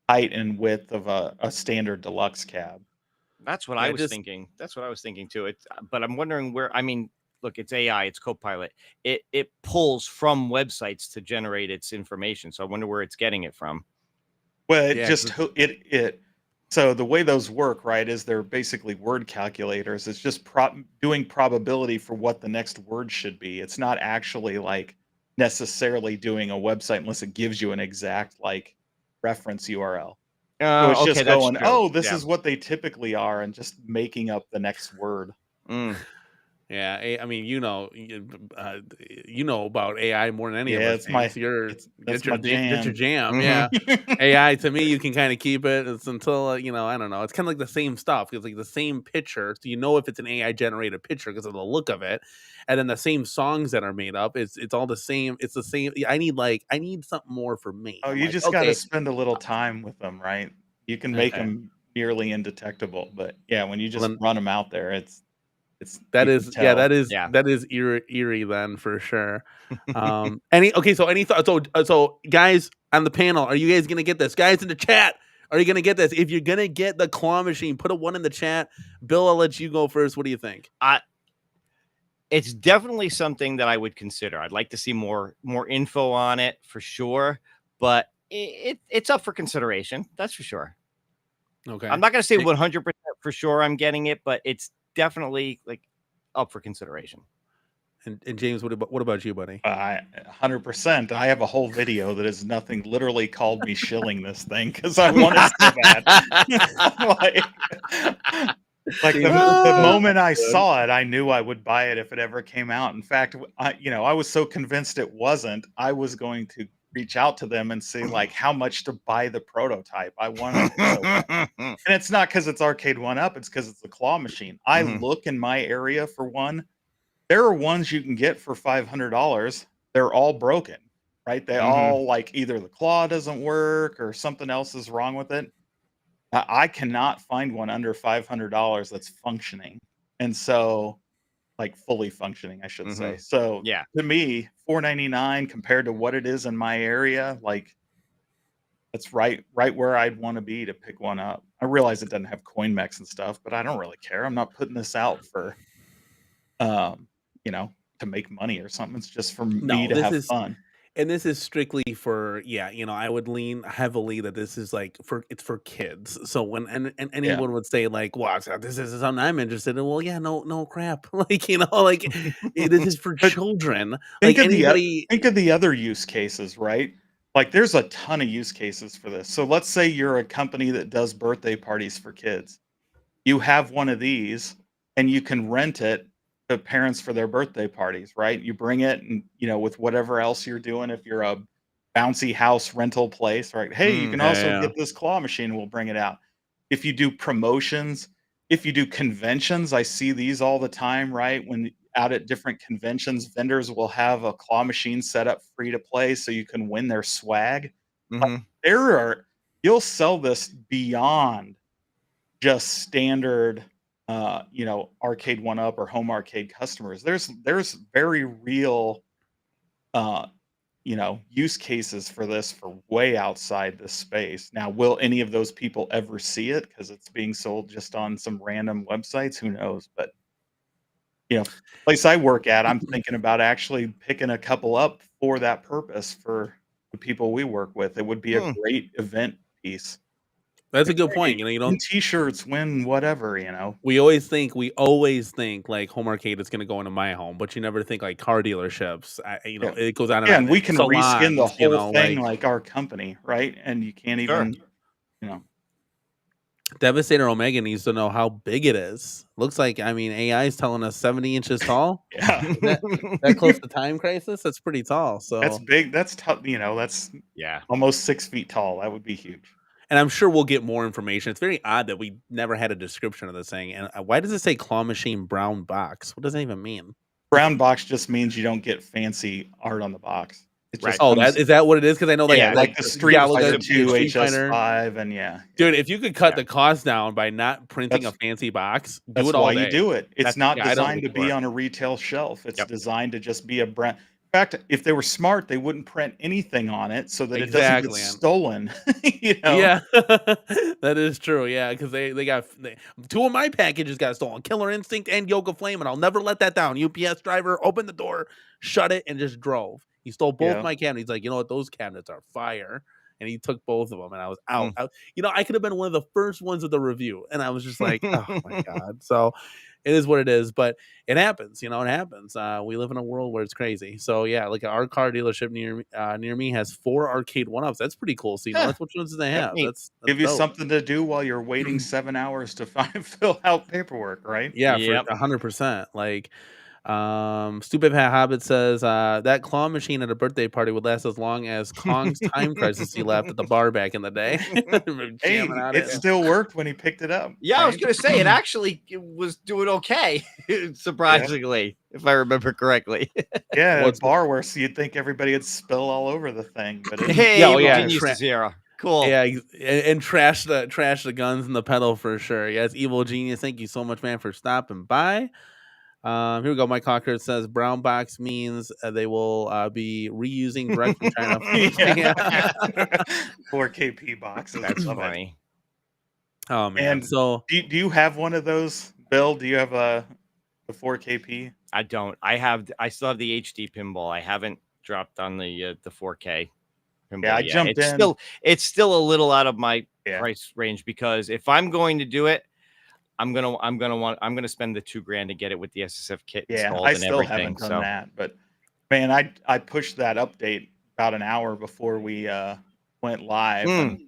Speaker 2: height and width of a standard Deluxe cab.
Speaker 3: That's what I was thinking. That's what I was thinking too. But I'm wondering where. I mean, look, it's AI, it's Copilot. It pulls from websites to generate its information. So I wonder where it's getting it from.
Speaker 2: Well, it So the way those work, right, is they're basically word calculators. It's just doing probability for what the next word should be. It's not actually like necessarily doing a website unless it gives you an exact like reference URL. So it's
Speaker 3: Okay,
Speaker 2: just
Speaker 3: that's
Speaker 2: going,
Speaker 3: true.
Speaker 2: oh, this
Speaker 3: Yeah.
Speaker 2: is what they typically are, and just making up the next word.
Speaker 3: Mm.
Speaker 1: Yeah, I mean, you know about AI more than any of
Speaker 2: Yeah,
Speaker 1: us, James.
Speaker 2: that's my
Speaker 1: That's your
Speaker 2: jam.
Speaker 1: jam.
Speaker 3: Mhm.
Speaker 1: Yeah, AI to me, you can kind of keep it. It's until I don't know. It's kind of like the same stuff. It's like the same picture, so you know if it's an AI generated picture because of the look of it, and then the same songs that are made up. It's all the same. It's the same. I need something more for me.
Speaker 2: Oh,
Speaker 1: I'm
Speaker 2: you
Speaker 1: like,
Speaker 2: just got to
Speaker 1: okay,
Speaker 2: spend a little time with them, right? You can make
Speaker 1: okay.
Speaker 2: them nearly indetectable, but yeah, when you
Speaker 1: Well,
Speaker 2: just
Speaker 1: then
Speaker 2: run them out there, it's
Speaker 1: that
Speaker 2: you can
Speaker 1: is yeah,
Speaker 2: tell.
Speaker 3: Yeah.
Speaker 1: that is eerie then for sure. Any thoughts? So guys on the panel, are you guys gonna get this? Guys in the chat, are you gonna get this? If you're gonna get the claw machine, put a 1 in the chat. Bill, I'll let you go first. What do you think?
Speaker 3: It's definitely something that I would consider. I'd like to see more info on it for sure, but it's up for consideration. That's for sure.
Speaker 1: Okay.
Speaker 3: I'm not going to say 100% for sure I'm getting it, but it's definitely like up for consideration.
Speaker 1: And James, what about you, buddy?
Speaker 2: 100%. I have a whole video that is nothing literally called me shilling this thing because I want it so bad. like the moment I saw it, I knew I would buy it if it ever came out. In fact, I was so convinced it wasn't. I was going to reach out to them and say like how much to buy the prototype. I wanted it so bad. And it's not because it's Arcade 1-Up, it's because it's the claw machine. I look in my area for one. There are ones you can get for $500. They're all broken, right? They all like either the claw doesn't work or something else is wrong with it. I cannot find one under $500 that's functioning. And so like fully functioning, I should say. So
Speaker 3: Yeah.
Speaker 2: to me, $4.99 compared to what it is in my area, like that's right where I'd want to be to pick one up. I realize it doesn't have coin mechs and stuff, but I don't really care. I'm not putting this out for um, to make money or something. It's just for me
Speaker 1: No,
Speaker 2: to have fun.
Speaker 1: this is strictly for I would lean heavily that this is like it's for kids. So when and
Speaker 2: Yeah.
Speaker 1: anyone would say like, "Wow, so this is something I'm interested in." Well, yeah, no crap. Like this is for
Speaker 2: But
Speaker 1: children.
Speaker 2: think
Speaker 1: Like
Speaker 2: of the
Speaker 1: anybody.
Speaker 2: think of the other use cases, right? Like there's a ton of use cases for this. So let's say you're a company that does birthday parties for kids. You have one of these and you can rent it to parents for their birthday parties, right? You bring it and with whatever else you're doing, if you're a bouncy house rental place, right? Hey, you can also
Speaker 1: Yeah.
Speaker 2: get this claw machine, we'll bring it out. If you do promotions, if you do conventions, I see these all the time, right? When out at different conventions, vendors will have a claw machine set up free to play so you can win their swag. You'll sell this beyond just standard Arcade 1-Up or home arcade customers. There's very real use cases for this for way outside this space. Now, will any of those people ever see it because it's being sold just on some random websites? Who knows? But place I work at, I'm thinking about actually picking a couple up for that purpose for the people we work with. It would be a great event piece.
Speaker 1: That's a good
Speaker 2: Hey,
Speaker 1: point.
Speaker 2: win T-shirts, win whatever.
Speaker 1: We always think like home arcade is going to go into my home, but you never think like car dealerships.
Speaker 2: Yeah.
Speaker 1: It goes on and
Speaker 2: Yeah,
Speaker 1: on.
Speaker 2: and we can reskin the
Speaker 1: Salons,
Speaker 2: whole thing like our company, right? And you can't even, you know.
Speaker 1: Devastator Omega needs to know how big it is. Looks like, AI is telling us 70 inches tall.
Speaker 2: Yeah.
Speaker 1: Is that close to Time Crisis? That's pretty tall. So
Speaker 2: That's big. That's tough. That's almost 6 feet tall. That would be huge.
Speaker 1: And I'm sure we'll get more information. It's very odd that we never had a description of this thing. And why does it say claw machine brown box? What does that even mean?
Speaker 2: Brown box just means you don't get fancy art on the box. It just
Speaker 1: is that what it is? Because I know
Speaker 2: like the Street Fighter 2,
Speaker 1: Street Fighter.
Speaker 2: HS5, and
Speaker 1: Dude, if you could cut the cost down by not printing a fancy box, do it all
Speaker 2: why
Speaker 1: day.
Speaker 2: you do it. It's not designed to be on a retail shelf. It's designed to just be a brand. In fact, if they were smart, they wouldn't print anything on it so that it doesn't get stolen.
Speaker 1: Yeah, that is true. Yeah, because they got two of my packages got stolen: Killer Instinct and Yoga Flame, and I'll never let that down. UPS driver opened the door, shut it, and just drove. He stole both my cabinets. He's like, you know what? Those cabinets are fire. And he took both of them, and I was out. You know, I could have been one of the first ones with the review, and I was just like, oh my God. So it is what it is, but it happens. You know, it happens. We live in a world where it's crazy. So yeah, like our car dealership near me has 4 arcade 1-ups. That's pretty cool. So you know, that's what ones they have. That's
Speaker 2: give you
Speaker 1: dope.
Speaker 2: something to do while you're waiting 7 hours to fill out paperwork, right?
Speaker 1: Yeah, for 100%. Like, Stupid Hat Hobbit says that claw machine at a birthday party would last as long as Kong's time crisis he left at the bar back in the day.
Speaker 2: Hey, it still worked when he picked it up.
Speaker 3: Yeah, right? I was gonna say it was doing okay, surprisingly, if I remember correctly.
Speaker 2: Yeah, a bar where you'd think everybody would spill all over the thing, but
Speaker 3: Zero. Cool.
Speaker 1: Yeah, and trash the guns and the pedal for sure. Yes, Evil Genius. Thank you so much, man, for stopping by. Here we go. Mike Hawker says brown box means they will be reusing direct from China.
Speaker 2: 4KP boxes.
Speaker 3: That's funny.
Speaker 1: Oh man!
Speaker 2: And so, do you have one of those, Bill? Do you have the 4KP?
Speaker 3: I don't. I still have the HD pinball. I haven't dropped on the 4K pinball.
Speaker 2: Yeah, I jumped in.
Speaker 3: It's still a little out of my price range, because if I'm going to do it, I'm gonna spend the $2,000 to get it with the SSF kit installed and everything. I still haven't done
Speaker 2: that, but man, I pushed that update about an hour before we went live. And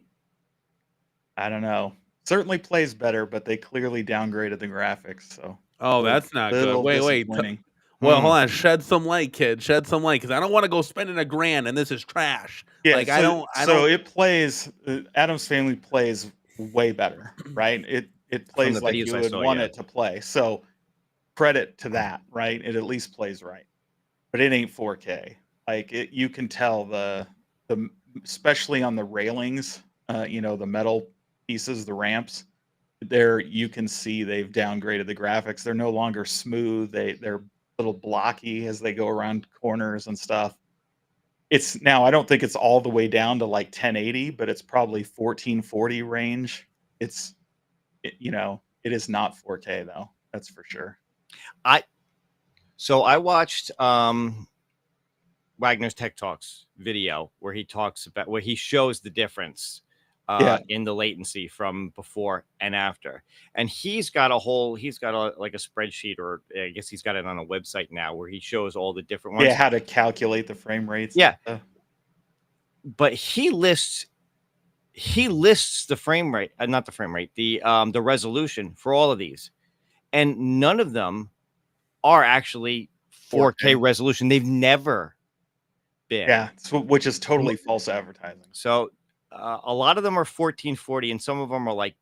Speaker 2: I don't know. Certainly plays better, but they clearly downgraded the graphics. So
Speaker 1: that's not good. Wait. Well, hold on. Shed some light, kid. Shed some light, because I don't want to go spending $1,000 and this is trash.
Speaker 2: Yeah, like so it plays. Adam's Family plays way better, right? It plays like you would want it to play. So credit to that, right? It at least plays right, but it ain't 4K. Like you can tell the especially on the railings, the metal pieces, the ramps. There you can see they've downgraded the graphics. They're no longer smooth. They're a little blocky as they go around corners and stuff. It's now, I don't think it's all the way down to like 1080, but it's probably 1440 range. It is not 4K though. That's for sure.
Speaker 3: So I watched Wagner's Tech Talks video where he shows the difference in the latency from before and after. And he's got a spreadsheet, or I guess he's got it on a website now where he shows all the different ones.
Speaker 2: Yeah, how to calculate the frame rates.
Speaker 3: Yeah. But he lists the frame rate, not the frame rate, the resolution for all of these. And none of them are actually 4K resolution. They've never been.
Speaker 2: Yeah, which is totally false advertising.
Speaker 3: So a lot of them are 1440, and some of them are like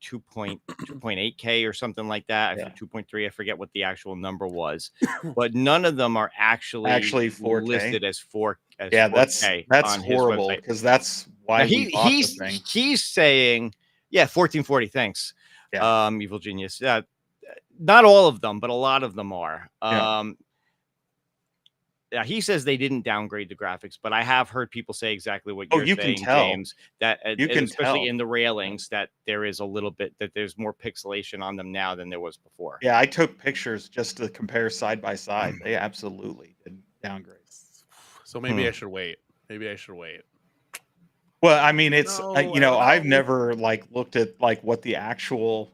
Speaker 3: 2.8K or something like that. 2.3. I forget what the actual number was, but none of them are actually 4K. Listed as 4.
Speaker 2: That's horrible, because that's why
Speaker 3: he's saying 1440. Thanks, Evil Genius. Yeah, not all of them, but a lot of them are. Yeah, he says they didn't downgrade the graphics, but I have heard people say exactly what you're saying, James. That especially in the railings, that there is a little bit, that there's more pixelation on them now than there was before.
Speaker 2: Yeah, I took pictures just to compare side by side. They absolutely did downgrade.
Speaker 1: So maybe I should wait.
Speaker 2: Well, I mean, it's I've never looked at what the actual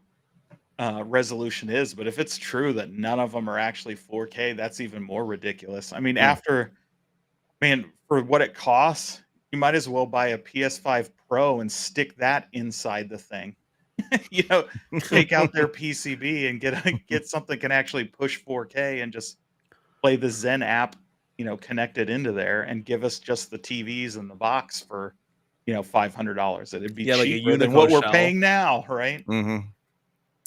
Speaker 2: resolution is, but if it's true that none of them are actually 4K, that's even more ridiculous. I mean, for what it costs, you might as well buy a PS5 Pro and stick that inside the thing. Take out their PCB and get something can actually push 4K and just play the Zen app, connected into there, and give us just the TVs and the box for $500. It'd be cheaper than what we're paying now, right?
Speaker 3: Mm-hmm.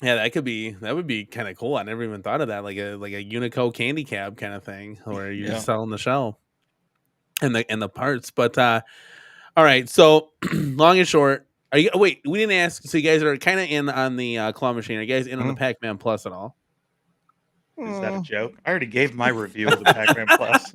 Speaker 1: Yeah, that would be kind of cool. I never even thought of that, like a Unico candy cab kind of thing, where you're just selling the shell and the parts. But all right, so long and short, we didn't ask. So you guys are kind of in on the claw machine. Are you guys in on the Pac-Man Plus at all?
Speaker 2: Is that a joke? I already gave my review of the Pac-Man Plus.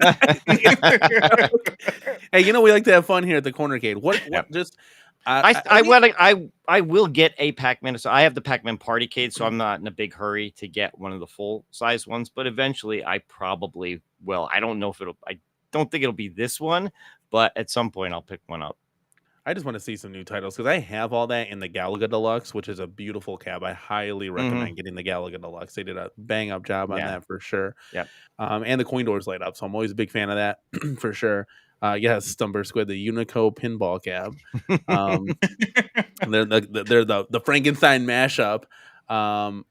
Speaker 1: Hey, we like to have fun here at the Cornercade. What just
Speaker 3: I will get a Pac-Man. So I have the Pac-Man Partycade, so I'm not in a big hurry to get one of the full size ones. But eventually, I probably will. I don't know if don't think it'll be this one, but at some point I'll pick one up.
Speaker 1: I just want to see some new titles because I have all that in the Galaga Deluxe, which is a beautiful cab. I highly recommend getting the Galaga Deluxe. They did a bang up job on that for sure.
Speaker 3: Yep.
Speaker 1: And the coin doors light up, so I'm always a big fan of that for sure. Yes, Stumber Squid, the Unico pinball cab. They're the Frankenstein mashup.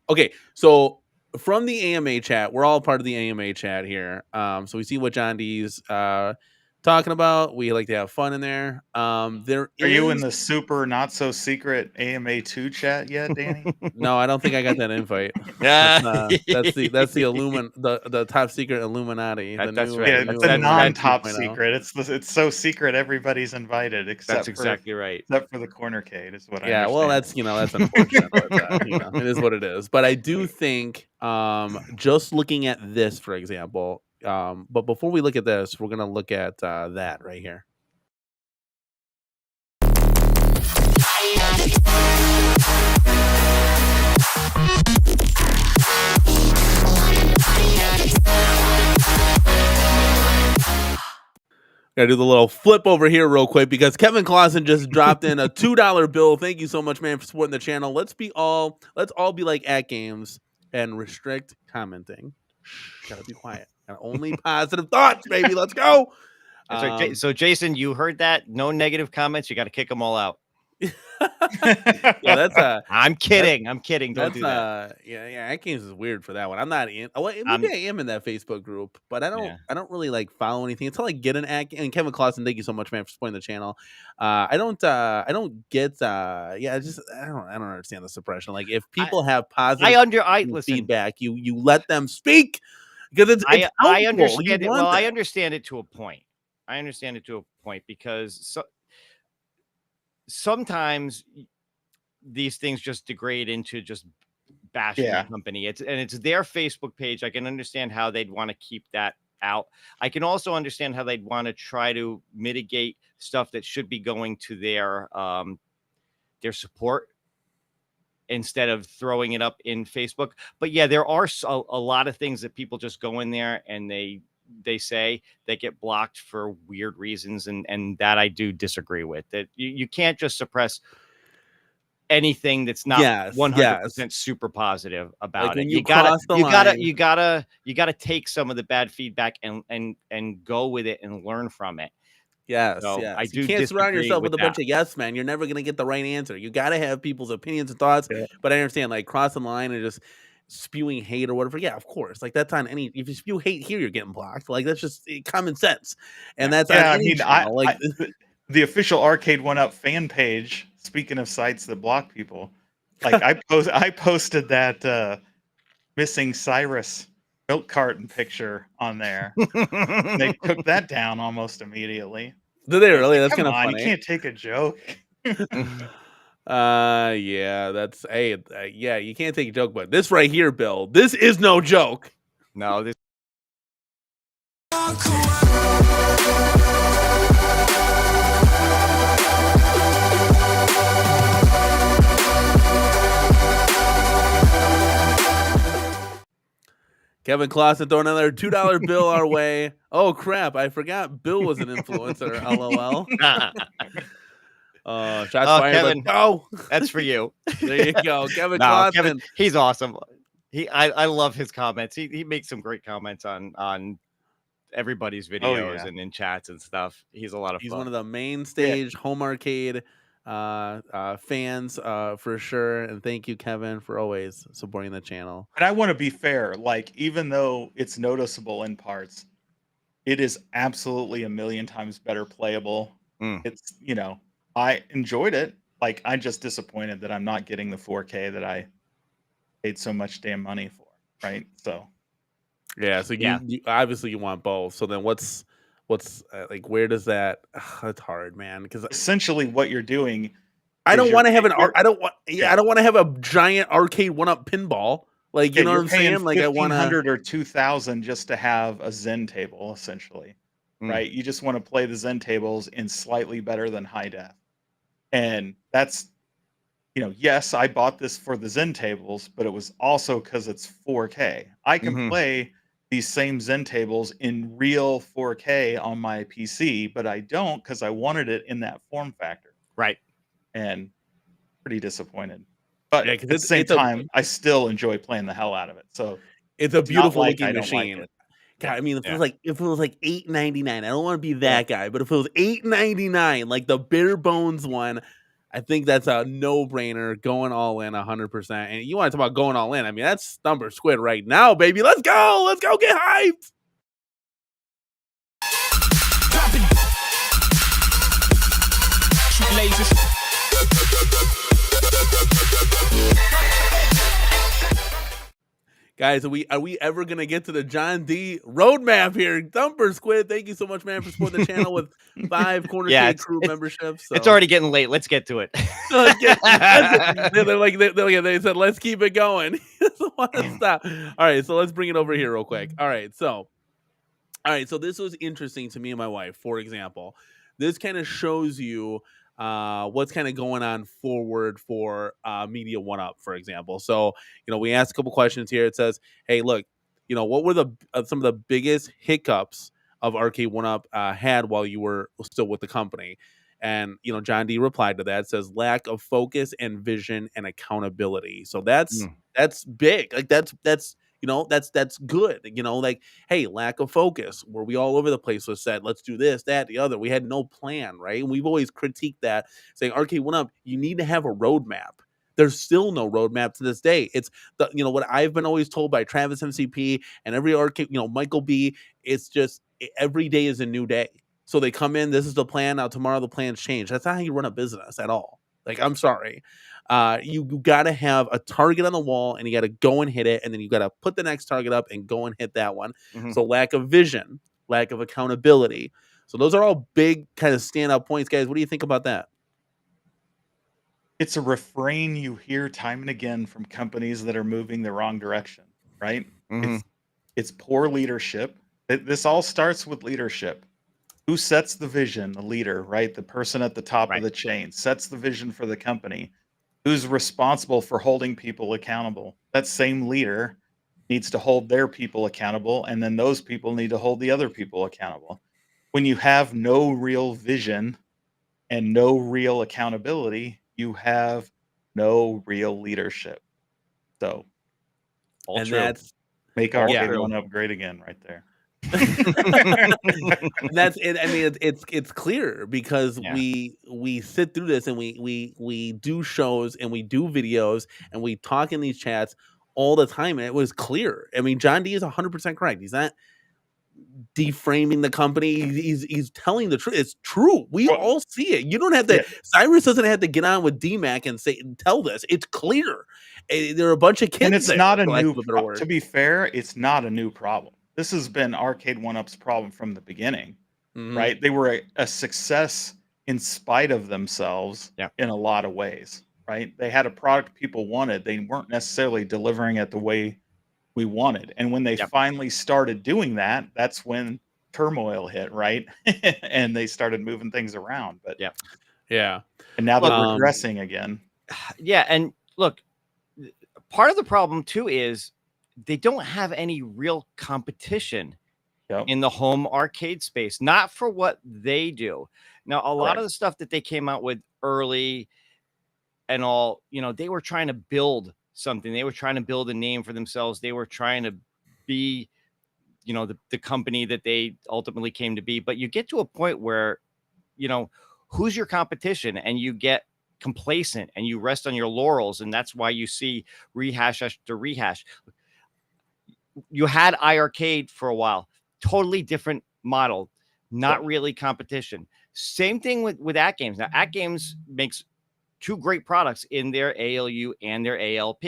Speaker 1: Okay, so from the AMA chat, we're all part of the AMA chat here. So we see what John D's talking about. We like to have fun in there. Are
Speaker 2: you in the super not so secret AMA 2 chat yet, Danny?
Speaker 1: No, I don't think I got that invite. that's the the top secret Illuminati.
Speaker 3: That's
Speaker 1: new,
Speaker 3: right.
Speaker 2: Yeah, it's a non-top
Speaker 1: 2.0.
Speaker 2: secret. It's so secret everybody's invited, except
Speaker 3: exactly right.
Speaker 2: Except for the cornercade is what I
Speaker 1: understand. Well, that's unfortunate. But, it is what it is. But I do think just looking at this, for example, but before we look at this, we're gonna look at that right here. Gotta do the little flip over here real quick because Kevin Clausen just dropped in a $2 bill. Thank you so much, man, for supporting the channel. Let's all be like at games and restrict commenting. Shh, gotta be quiet. Only positive thoughts, baby. Let's go.
Speaker 3: So Jason, you heard that? No negative comments. You got to kick them all out.
Speaker 1: Yeah, that's
Speaker 3: I'm kidding. Don't do that.
Speaker 1: Yeah, at games is weird for that one. I'm not in. Well, maybe I am in that Facebook group, but I don't really like follow anything until I get an act. And Kevin Clausen, thank you so much, man, for supporting the channel. I don't get. I don't understand the suppression. Like if people have positive feedback, you let them speak because it's
Speaker 3: I understand it. Well, I understand it to a point. Because sometimes these things just degrade into just bashing the company. It's their Facebook page. I can understand how they'd want to keep that out. I can also understand how they'd want to try to mitigate stuff that should be going to their support instead of throwing it up in Facebook. But yeah, there are a lot of things that people just go in there and they say they get blocked for weird reasons, and that I do disagree with. That you can't just suppress anything that's not 100% super positive about it. You gotta take some of the bad feedback and go with it and learn from it.
Speaker 1: Yes,
Speaker 3: so
Speaker 1: yes.
Speaker 3: I do.
Speaker 1: You can't surround yourself with a bunch of yes men. You're never gonna get the right answer. You gotta have people's opinions and thoughts. Yeah. But I understand, like crossing the line and just spewing hate or whatever. Yeah, of course. Like that's on any. If you spew hate here, you're getting blocked. Like that's just common sense. And that's on any channel. Like
Speaker 2: the official Arcade 1UP fan page. Speaking of sites that block people, like I posted that missing Cyrus milk carton picture on there. They took that down almost immediately.
Speaker 1: Did they really? That's kind of funny.
Speaker 2: You can't take a joke.
Speaker 1: Yeah, that's yeah, you can't take a joke, but this right here, Bill, this is no joke.
Speaker 3: No, this.
Speaker 1: Kevin Clausen throwing another $2 bill our way. Oh crap! I forgot Bill was an influencer. LOL. Shots fired.
Speaker 3: Kevin,
Speaker 1: go.
Speaker 3: That's for you.
Speaker 1: There you go, Kevin Clausen.
Speaker 3: Kevin, he's awesome. I love his comments. He makes some great comments on everybody's videos and in chats and stuff. He's a lot of fun.
Speaker 1: He's one of the main stage home arcade fans for sure. And thank you, Kevin, for always supporting the channel.
Speaker 2: And I want to be fair. Like even though it's noticeable in parts, it is absolutely a million times better playable. It's I enjoyed it. Like I'm just disappointed that I'm not getting the 4K that I paid so much damn money for. Right. So
Speaker 1: yeah. So you obviously you want both. So then what's like where does that? It's hard, man. Because
Speaker 2: essentially what you're doing.
Speaker 1: I don't want to have I don't want to have a giant Arcade 1UP pinball. Like you know what I'm saying? Like I want
Speaker 2: 1,500 or 2,000 just to have a Zen table, essentially. Right. You just want to play the Zen tables in slightly better than high def. And that's, yes, I bought this for the Zen tables, but it was also because it's 4K. I can play these same Zen tables in real 4K on my PC, but I don't because I wanted it in that form factor.
Speaker 3: Right.
Speaker 2: And pretty disappointed. But
Speaker 1: Yeah,
Speaker 2: at
Speaker 1: because
Speaker 2: the same
Speaker 1: it's a
Speaker 2: time, I still enjoy playing the hell out of it. So
Speaker 1: it's a
Speaker 2: it's not
Speaker 1: beautiful
Speaker 2: like I
Speaker 1: looking
Speaker 2: don't like
Speaker 1: machine.
Speaker 2: it.
Speaker 1: God,
Speaker 2: Yeah.
Speaker 1: I mean, if
Speaker 3: Yeah.
Speaker 1: it was like $8.99, I don't want to be
Speaker 2: Yeah.
Speaker 1: that guy, but if it was $8.99, like the bare bones one, I think that's a no brainer. Going all in 100%. And you want to talk about going all in? I mean, that's Stumper Squid right now, baby. Let's go get hyped. Guys, are we ever gonna get to the John D roadmap here? Thumper Squid, thank you so much, man, for supporting the channel with 5 Cornershade Crew memberships. So.
Speaker 3: It's already getting late. Let's get to it.
Speaker 1: They said, let's keep it going. He doesn't want to stop. All right, so let's bring it over here real quick. All right, so this was interesting to me and my wife. For example, this kind of shows you what's kind of going on forward for Media One Up, for example. So, we asked a couple questions here. It says, hey, look, what were some of the biggest hiccups of Arcade One Up had while you were still with the company? And, John D replied to that. It says lack of focus and vision and accountability. So that's big. Like that's good. Like, hey, lack of focus. Were we all over the place? Was said, let's do this, that, the other. We had no plan, right? And we've always critiqued that, saying Arcade One Up, you need to have a roadmap. There's still no roadmap to this day. It's what I've been always told by Travis MCP and every arcade, Michael B. It's just every day is a new day. So they come in, this is the plan. Now tomorrow the plans change. That's not how you run a business at all. Like, I'm sorry. You got to have a target on the wall and you got to go and hit it. And then you got to put the next target up and go and hit that one. Mm-hmm. So lack of vision, lack of accountability. So those are all big kind of standout points, guys. What do you think about that?
Speaker 2: It's a refrain you hear time and again from companies that are moving the wrong direction, right? Mm-hmm. It's poor leadership. This all starts with leadership. Who sets the vision? The leader, right? The person at the top of the chain sets the vision for the company. Who's responsible for holding people accountable? That same leader needs to hold their people accountable, and then those people need to hold the other people accountable. When you have no real vision and no real accountability, you have no real leadership. So,
Speaker 3: all true.
Speaker 2: Make Arcade One Up great again, right there.
Speaker 1: That's it. I mean, it's clear because we sit through this and we do shows and we do videos and we talk in these chats all the time, and it was clear. I mean, John D is 100% correct. He's not deframing the company. He's telling the truth. It's true. We all see it. You don't have to. Cyrus doesn't have to get on with DMAC and tell this. It's clear. There are a bunch of kids,
Speaker 2: and it's
Speaker 1: there,
Speaker 2: not a new. To be fair, it's not a new problem. This has been Arcade One Up's problem from the beginning, right? They were a success in spite of themselves in a lot of ways, right? They had a product people wanted. They weren't necessarily delivering it the way we wanted. And when they finally started doing that, that's when turmoil hit, right? And they started moving things around. But and now they're regressing again.
Speaker 3: Yeah, and look, part of the problem too is they don't have any real competition in the home arcade space, not for what they do. Now, a lot of the stuff that they came out with early and all, they were trying to build something. They were trying to build a name for themselves. They were trying to be, the company that they ultimately came to be. But you get to a point where, who's your competition? And you get complacent and you rest on your laurels. And that's why you see rehash after rehash. You had iArcade for a while, totally different model, not really competition. Same thing with At Games. Now, At Games makes 2 great products in their ALU and their ALP,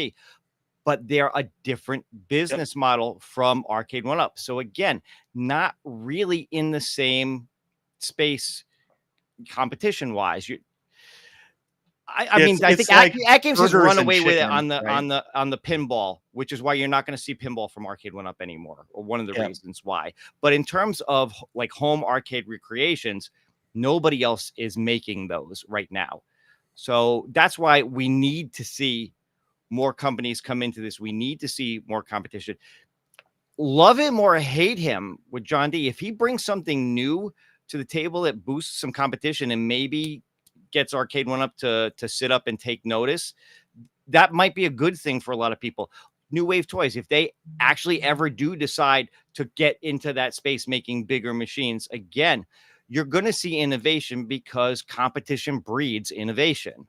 Speaker 3: but they're a different business model from Arcade One Up. So again, not really in the same space competition wise. I mean, I think At Games has run away with it on the pinball, which is why you're not going to see pinball from Arcade One Up anymore, or one of the reasons why. But in terms of like home arcade recreations, nobody else is making those right now. So that's why we need to see more companies come into this. We need to see more competition. love him or hate him with John D, if he brings something new to the table that boosts some competition and maybe gets Arcade One Up to sit up and take notice, that might be a good thing for a lot of people. New Wave Toys, if they actually ever do decide to get into that space making bigger machines again, you're going to see innovation because competition breeds innovation.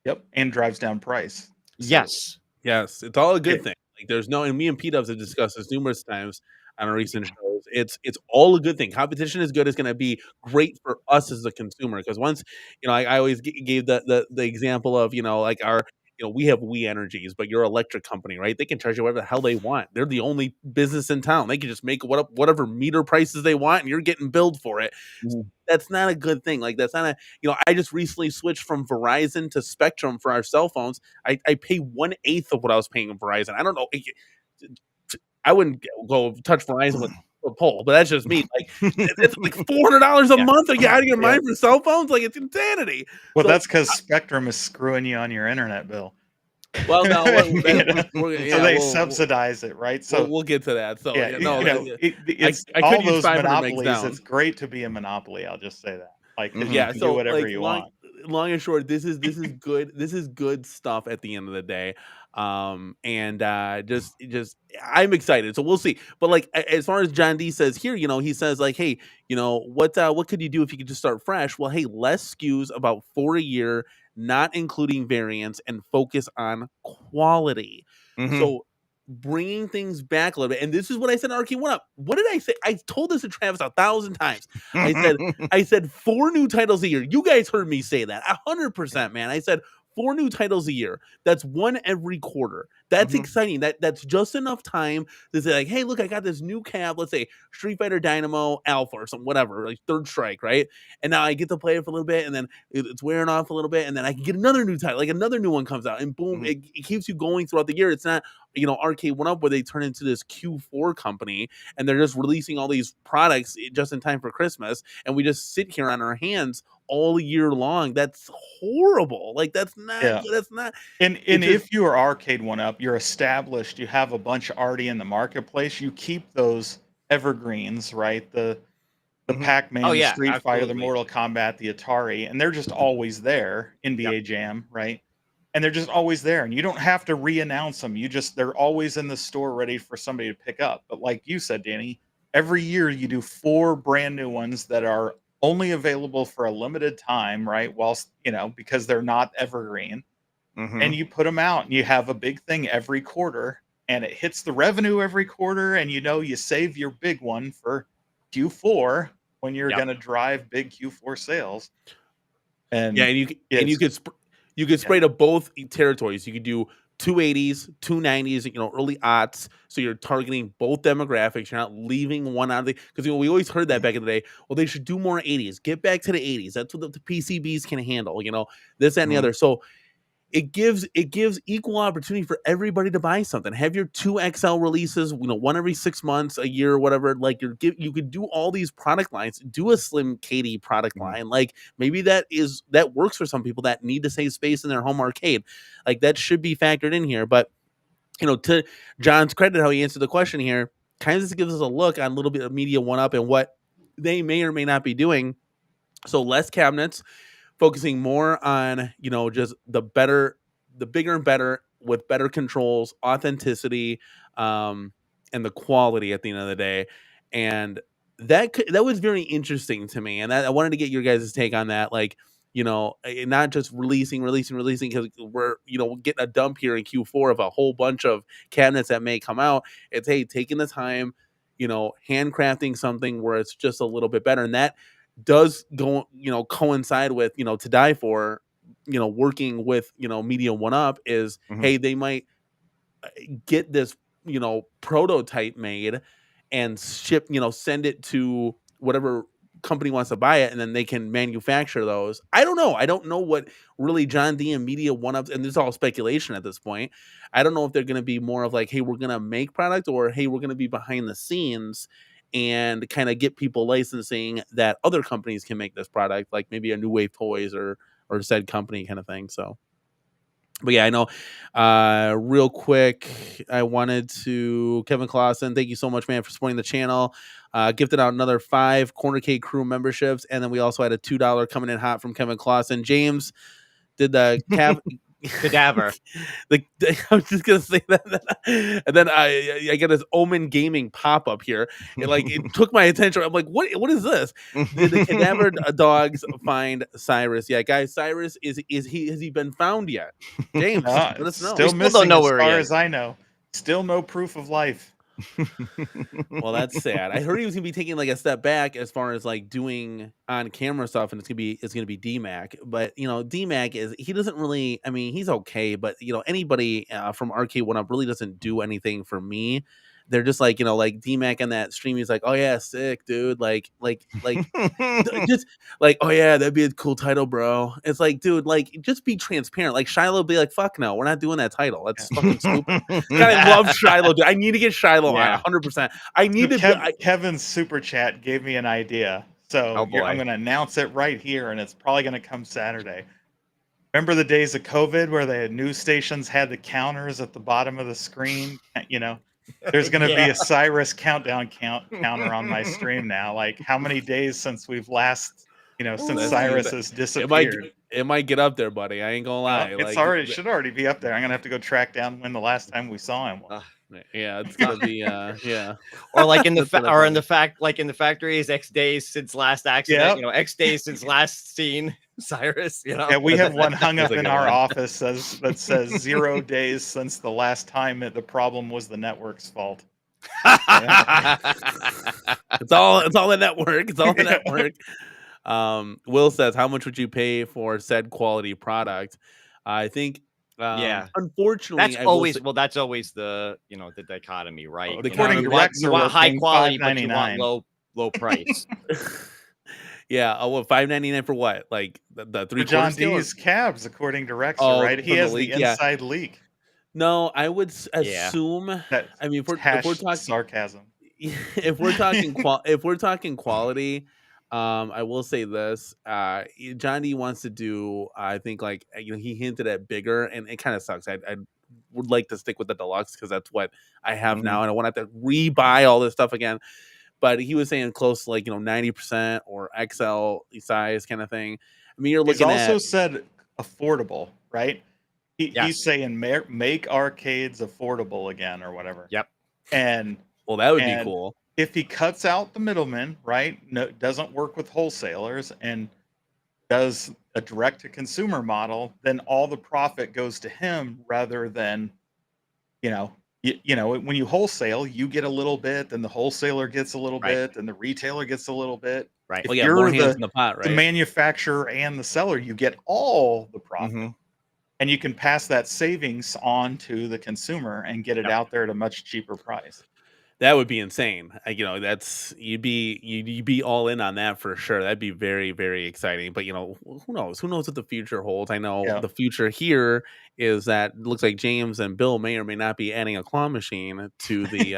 Speaker 2: Yep, and drives down price.
Speaker 3: Yes.
Speaker 1: Yes, it's all a good thing. Like there's no, and me and P-Dubs have discussed this numerous times on our recent shows. It's all a good thing. Competition is good. It's going to be great for us as a consumer because once, I always gave the example of, like our, we have We Energies, but your electric company, right? They can charge you whatever the hell they want. They're the only business in town. They can just make whatever meter prices they want, and you're getting billed for it.
Speaker 2: Mhm.
Speaker 1: That's not a good thing. Like that's not I just recently switched from Verizon to Spectrum for our cell phones. I pay 1/8 of what I was paying on Verizon. I don't know. I wouldn't go touch Verizon with a pole, but that's just me. Like it's like $400 a month. Are you out of your mind for cell phones? Like it's insanity.
Speaker 2: Well, that's because Spectrum is screwing you on your internet bill.
Speaker 1: Well, no,
Speaker 2: so they subsidize it, right? So
Speaker 1: we'll get to that. So
Speaker 2: it's
Speaker 1: I
Speaker 2: all
Speaker 1: could use
Speaker 2: those
Speaker 1: 500 megs
Speaker 2: monopolies.
Speaker 1: down.
Speaker 2: It's great to be a monopoly. I'll just say that. Like, you can
Speaker 1: so
Speaker 2: do whatever you want.
Speaker 1: Long and short, this is good. This is good stuff at the end of the day. Just I'm excited. So we'll see. But like as far as John D says here, he says like, hey, what could you do if you could just start fresh? Well, hey, less SKUs, about 4 a year, not including variants, and focus on quality. So bringing things back a little bit. And this is what I said in Arcade One Up. What did I say? I told this to Travis 1,000 times. I said 4 new titles a year. You guys heard me say that 100%, man. I said 4 new titles a year. That's one every quarter. That's exciting. That's just enough time to say like, hey, look, I got this new cab. Let's say Street Fighter Dynamo Alpha or something, whatever, like Third Strike, right? And now I get to play it for a little bit, and then it's wearing off a little bit, and then I can get another new title, like another new one comes out, and boom, it keeps you going throughout the year. It's not Arcade One Up where they turn into this Q4 company and they're just releasing all these products just in time for Christmas, and we just sit here on our hands all year long. That's horrible. Like that's not.
Speaker 2: And if you are Arcade One Up, you're established. You have a bunch already in the marketplace. You keep those evergreens, right? The Pac-Man, the Street Fighter, the Mortal Kombat, the Atari, and they're just always there. NBA Jam, right? And they're just always there, and you don't have to re-announce them. They're always in the store ready for somebody to pick up. But like you said, Danny, every year you do 4 brand new ones that are only available for a limited time, right? Whilst, because they're not evergreen. And you put them out, and you have a big thing every quarter, and it hits the revenue every quarter, and you save your big one for Q4 when you're going to drive big Q4 sales. And
Speaker 1: you could spray to both territories. You could do 280s, 290s, early aughts. So you're targeting both demographics. You're not leaving one out of because we always heard that back in the day. Well, they should do more 80s. Get back to the 80s. That's what the PCBs can handle. This, that, and the other. So it gives equal opportunity for everybody to buy something. Have your 2XL releases, one every 6 months, a year, whatever. Like you could do all these product lines. Do a Slim Katie product line. Like maybe that works for some people that need to save space in their home arcade. Like that should be factored in here. But to John's credit, how he answered the question here, kind of just gives us a look on a little bit of Media One Up and what they may or may not be doing. So less cabinets, focusing more on, just the bigger and better with better controls, authenticity, and the quality at the end of the day. And that was very interesting to me. And I wanted to get your guys' take on that. Like, not just releasing because we're, getting a dump here in Q4 of a whole bunch of cabinets that may come out. It's, hey, taking the time, handcrafting something where it's just a little bit better. And that does go, coincide with, To Die For, working with, Media One Up is, hey, they might get this, prototype made and ship, send it to whatever company wants to buy it, and then they can manufacture those. I don't know. I don't know what really John D and Media One Ups, and this is all speculation at this point. I don't know if they're going to be more of like, hey, we're going to make product, or hey, we're going to be behind the scenes and kind of get people licensing that other companies can make this product, like maybe a New Wave Toys or said company kind of thing. So But yeah, I know. Real quick, I wanted to Kevin Clausen, thank you so much, man, for supporting the channel. Gifted out another 5 Corner K Crew memberships, and then we also had a $2 coming in hot from Kevin Clausen. James did the
Speaker 3: cadaver.
Speaker 1: I was just gonna say that, and then I get this Omen Gaming pop up here. It took my attention. I'm like, what is this? Did the cadaver dogs find Cyrus? Yeah, guys, Cyrus has he been found yet? James, let us know.
Speaker 2: Still missing, as far as I know. Still no proof of life.
Speaker 1: Well, that's sad. I heard he was gonna be taking like a step back as far as like doing on camera stuff, and it's gonna be DMAC. But DMAC he doesn't really. I mean, he's okay, but anybody from Arcade One Up really doesn't do anything for me. They're just like like DMAC on that stream. He's like, oh yeah, sick, dude. Just like, oh yeah, that'd be a cool title, bro. It's like, dude, just be transparent. Like Shiloh would be like, fuck no, we're not doing that title. That's fucking stupid. God, I love Shiloh, dude. I need to get Shiloh on 100%. I need to.
Speaker 2: Kevin's super chat gave me an idea, so I'm going to announce it right here, and it's probably going to come Saturday. Remember the days of COVID where the news stations had the counters at the bottom of the screen? There's going to be a Cyrus countdown counter on my stream now. Like, how many days since we've last, since Cyrus has disappeared?
Speaker 1: It might get up there, buddy. I ain't gonna lie.
Speaker 2: It should already be up there. I'm gonna have to go track down when the last time we saw him was.
Speaker 1: Yeah, it's gonna be yeah.
Speaker 3: Or like in the factory is X days since last accident. X days since last seen Cyrus.
Speaker 2: Yeah, we have one hung up in our office that says 0 days since the last time the problem was the network's fault.
Speaker 1: It's all the network. It's all the network. Will says, how much would you pay for said quality product? I think unfortunately
Speaker 3: that's always the the dichotomy, right?
Speaker 2: According to Rex,
Speaker 3: you want high quality, but you want low price.
Speaker 1: Yeah, $5.99 for what? Like the 3/4
Speaker 2: John D's cabs, according to Rex, right? He has the inside leak.
Speaker 1: No, I would assume. I mean, if we're talking
Speaker 2: sarcasm,
Speaker 1: if we're talking quality, I will say this: John D wants to do. I think he hinted at bigger, and it kind of sucks. I would like to stick with the Deluxe because that's what I have now, and I want to have to rebuy all this stuff again. But he was saying close to 90% or XL size kind of thing. I mean, you're looking at.
Speaker 2: He's also said affordable, right? He's saying make arcades affordable again or whatever.
Speaker 3: Yep.
Speaker 2: And
Speaker 1: that would be cool.
Speaker 2: If he cuts out the middleman, right? No, doesn't work with wholesalers and does a direct to consumer model, then all the profit goes to him rather than, when you wholesale, you get a little bit, and the wholesaler gets a little bit, and the retailer gets a little bit.
Speaker 3: Right.
Speaker 2: If you're more hands in the pot, right? The manufacturer and the seller, you get all the profit. And you can pass that savings on to the consumer and get it out there at a much cheaper price.
Speaker 1: That would be insane. That's you'd be all in on that for sure. That'd be very, very exciting. But who knows? Who knows what the future holds? I know the future here is that it looks like James and Bill may or may not be adding a claw machine to the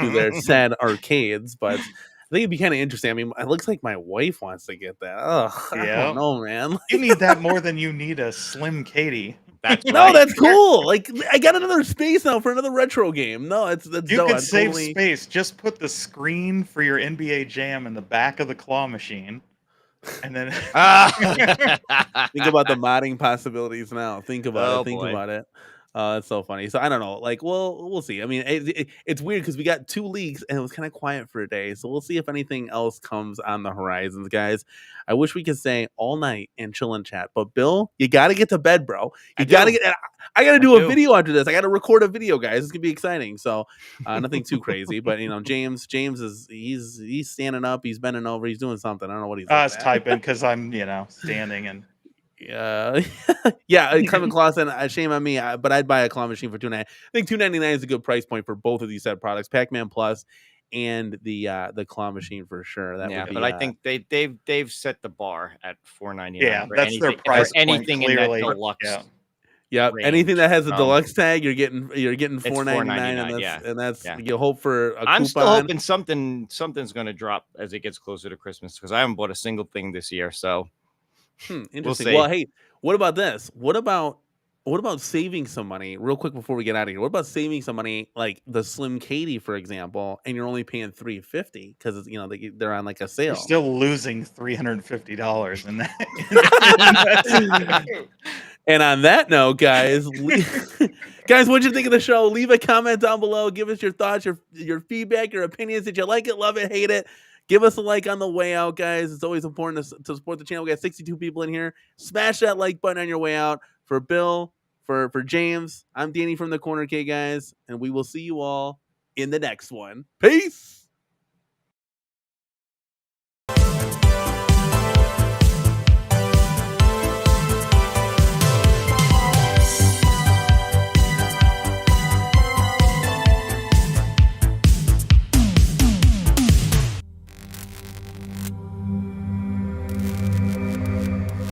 Speaker 1: to their said arcades, but I think it'd be kind of interesting. I mean, it looks like my wife wants to get that. I don't know, man.
Speaker 2: You need that more than you need a Slim Katie.
Speaker 3: That's
Speaker 1: that's cool. Like, I got another space now for another retro game. No, that's
Speaker 2: you could save space. Just put the screen for your NBA Jam in the back of the claw machine, and then
Speaker 1: think about the modding possibilities now. Think about it. That's so funny. So I don't know. We'll see. I mean, it's weird because we got 2 leaks and it was kind of quiet for a day. So we'll see if anything else comes on the horizons, guys. I wish we could stay all night and chill and chat. But Bill, you got to get to bed, bro. I got to do a video after this. I got to record a video, guys. It's gonna be exciting. So nothing too crazy. But James is he's standing up. He's bending over. He's doing something. I don't know what he's.
Speaker 2: I was typing because I'm standing and.
Speaker 1: Kevin Clausen, shame on me, but I'd buy a claw machine for $2.99. I think $2.99 is a good price point for both of these said products, Pac-Man Plus and the claw machine for sure.
Speaker 3: But I think they've set the bar at $4.99.
Speaker 2: Yeah, that's their price point.
Speaker 3: Anything in that Deluxe.
Speaker 1: Yeah, anything that has a Deluxe tag, you're getting $4.99, and that's you hope for a coupon.
Speaker 3: I'm still hoping something's going to drop as it gets closer to Christmas because I haven't bought a single thing this year, so.
Speaker 1: Interesting. Well, hey, what about this? What about What about saving some money real quick before we get out of here? What about saving some money, like the Slim Katie, for example, and you're only paying $350 because they're on like a
Speaker 2: You're
Speaker 1: sale.
Speaker 2: still losing $350 in that.
Speaker 1: And on that note, guys, guys, what'd you think of the show? Leave a comment down below. Give us your thoughts, your feedback, your opinions. Did you like it, love it, hate it? Give us a like on the way out, guys. It's always important to support the channel. We got 62 people in here. Smash that like button on your way out. For Bill, for James, I'm Danny from the Corner K, guys, and we will see you all in the next one. Peace.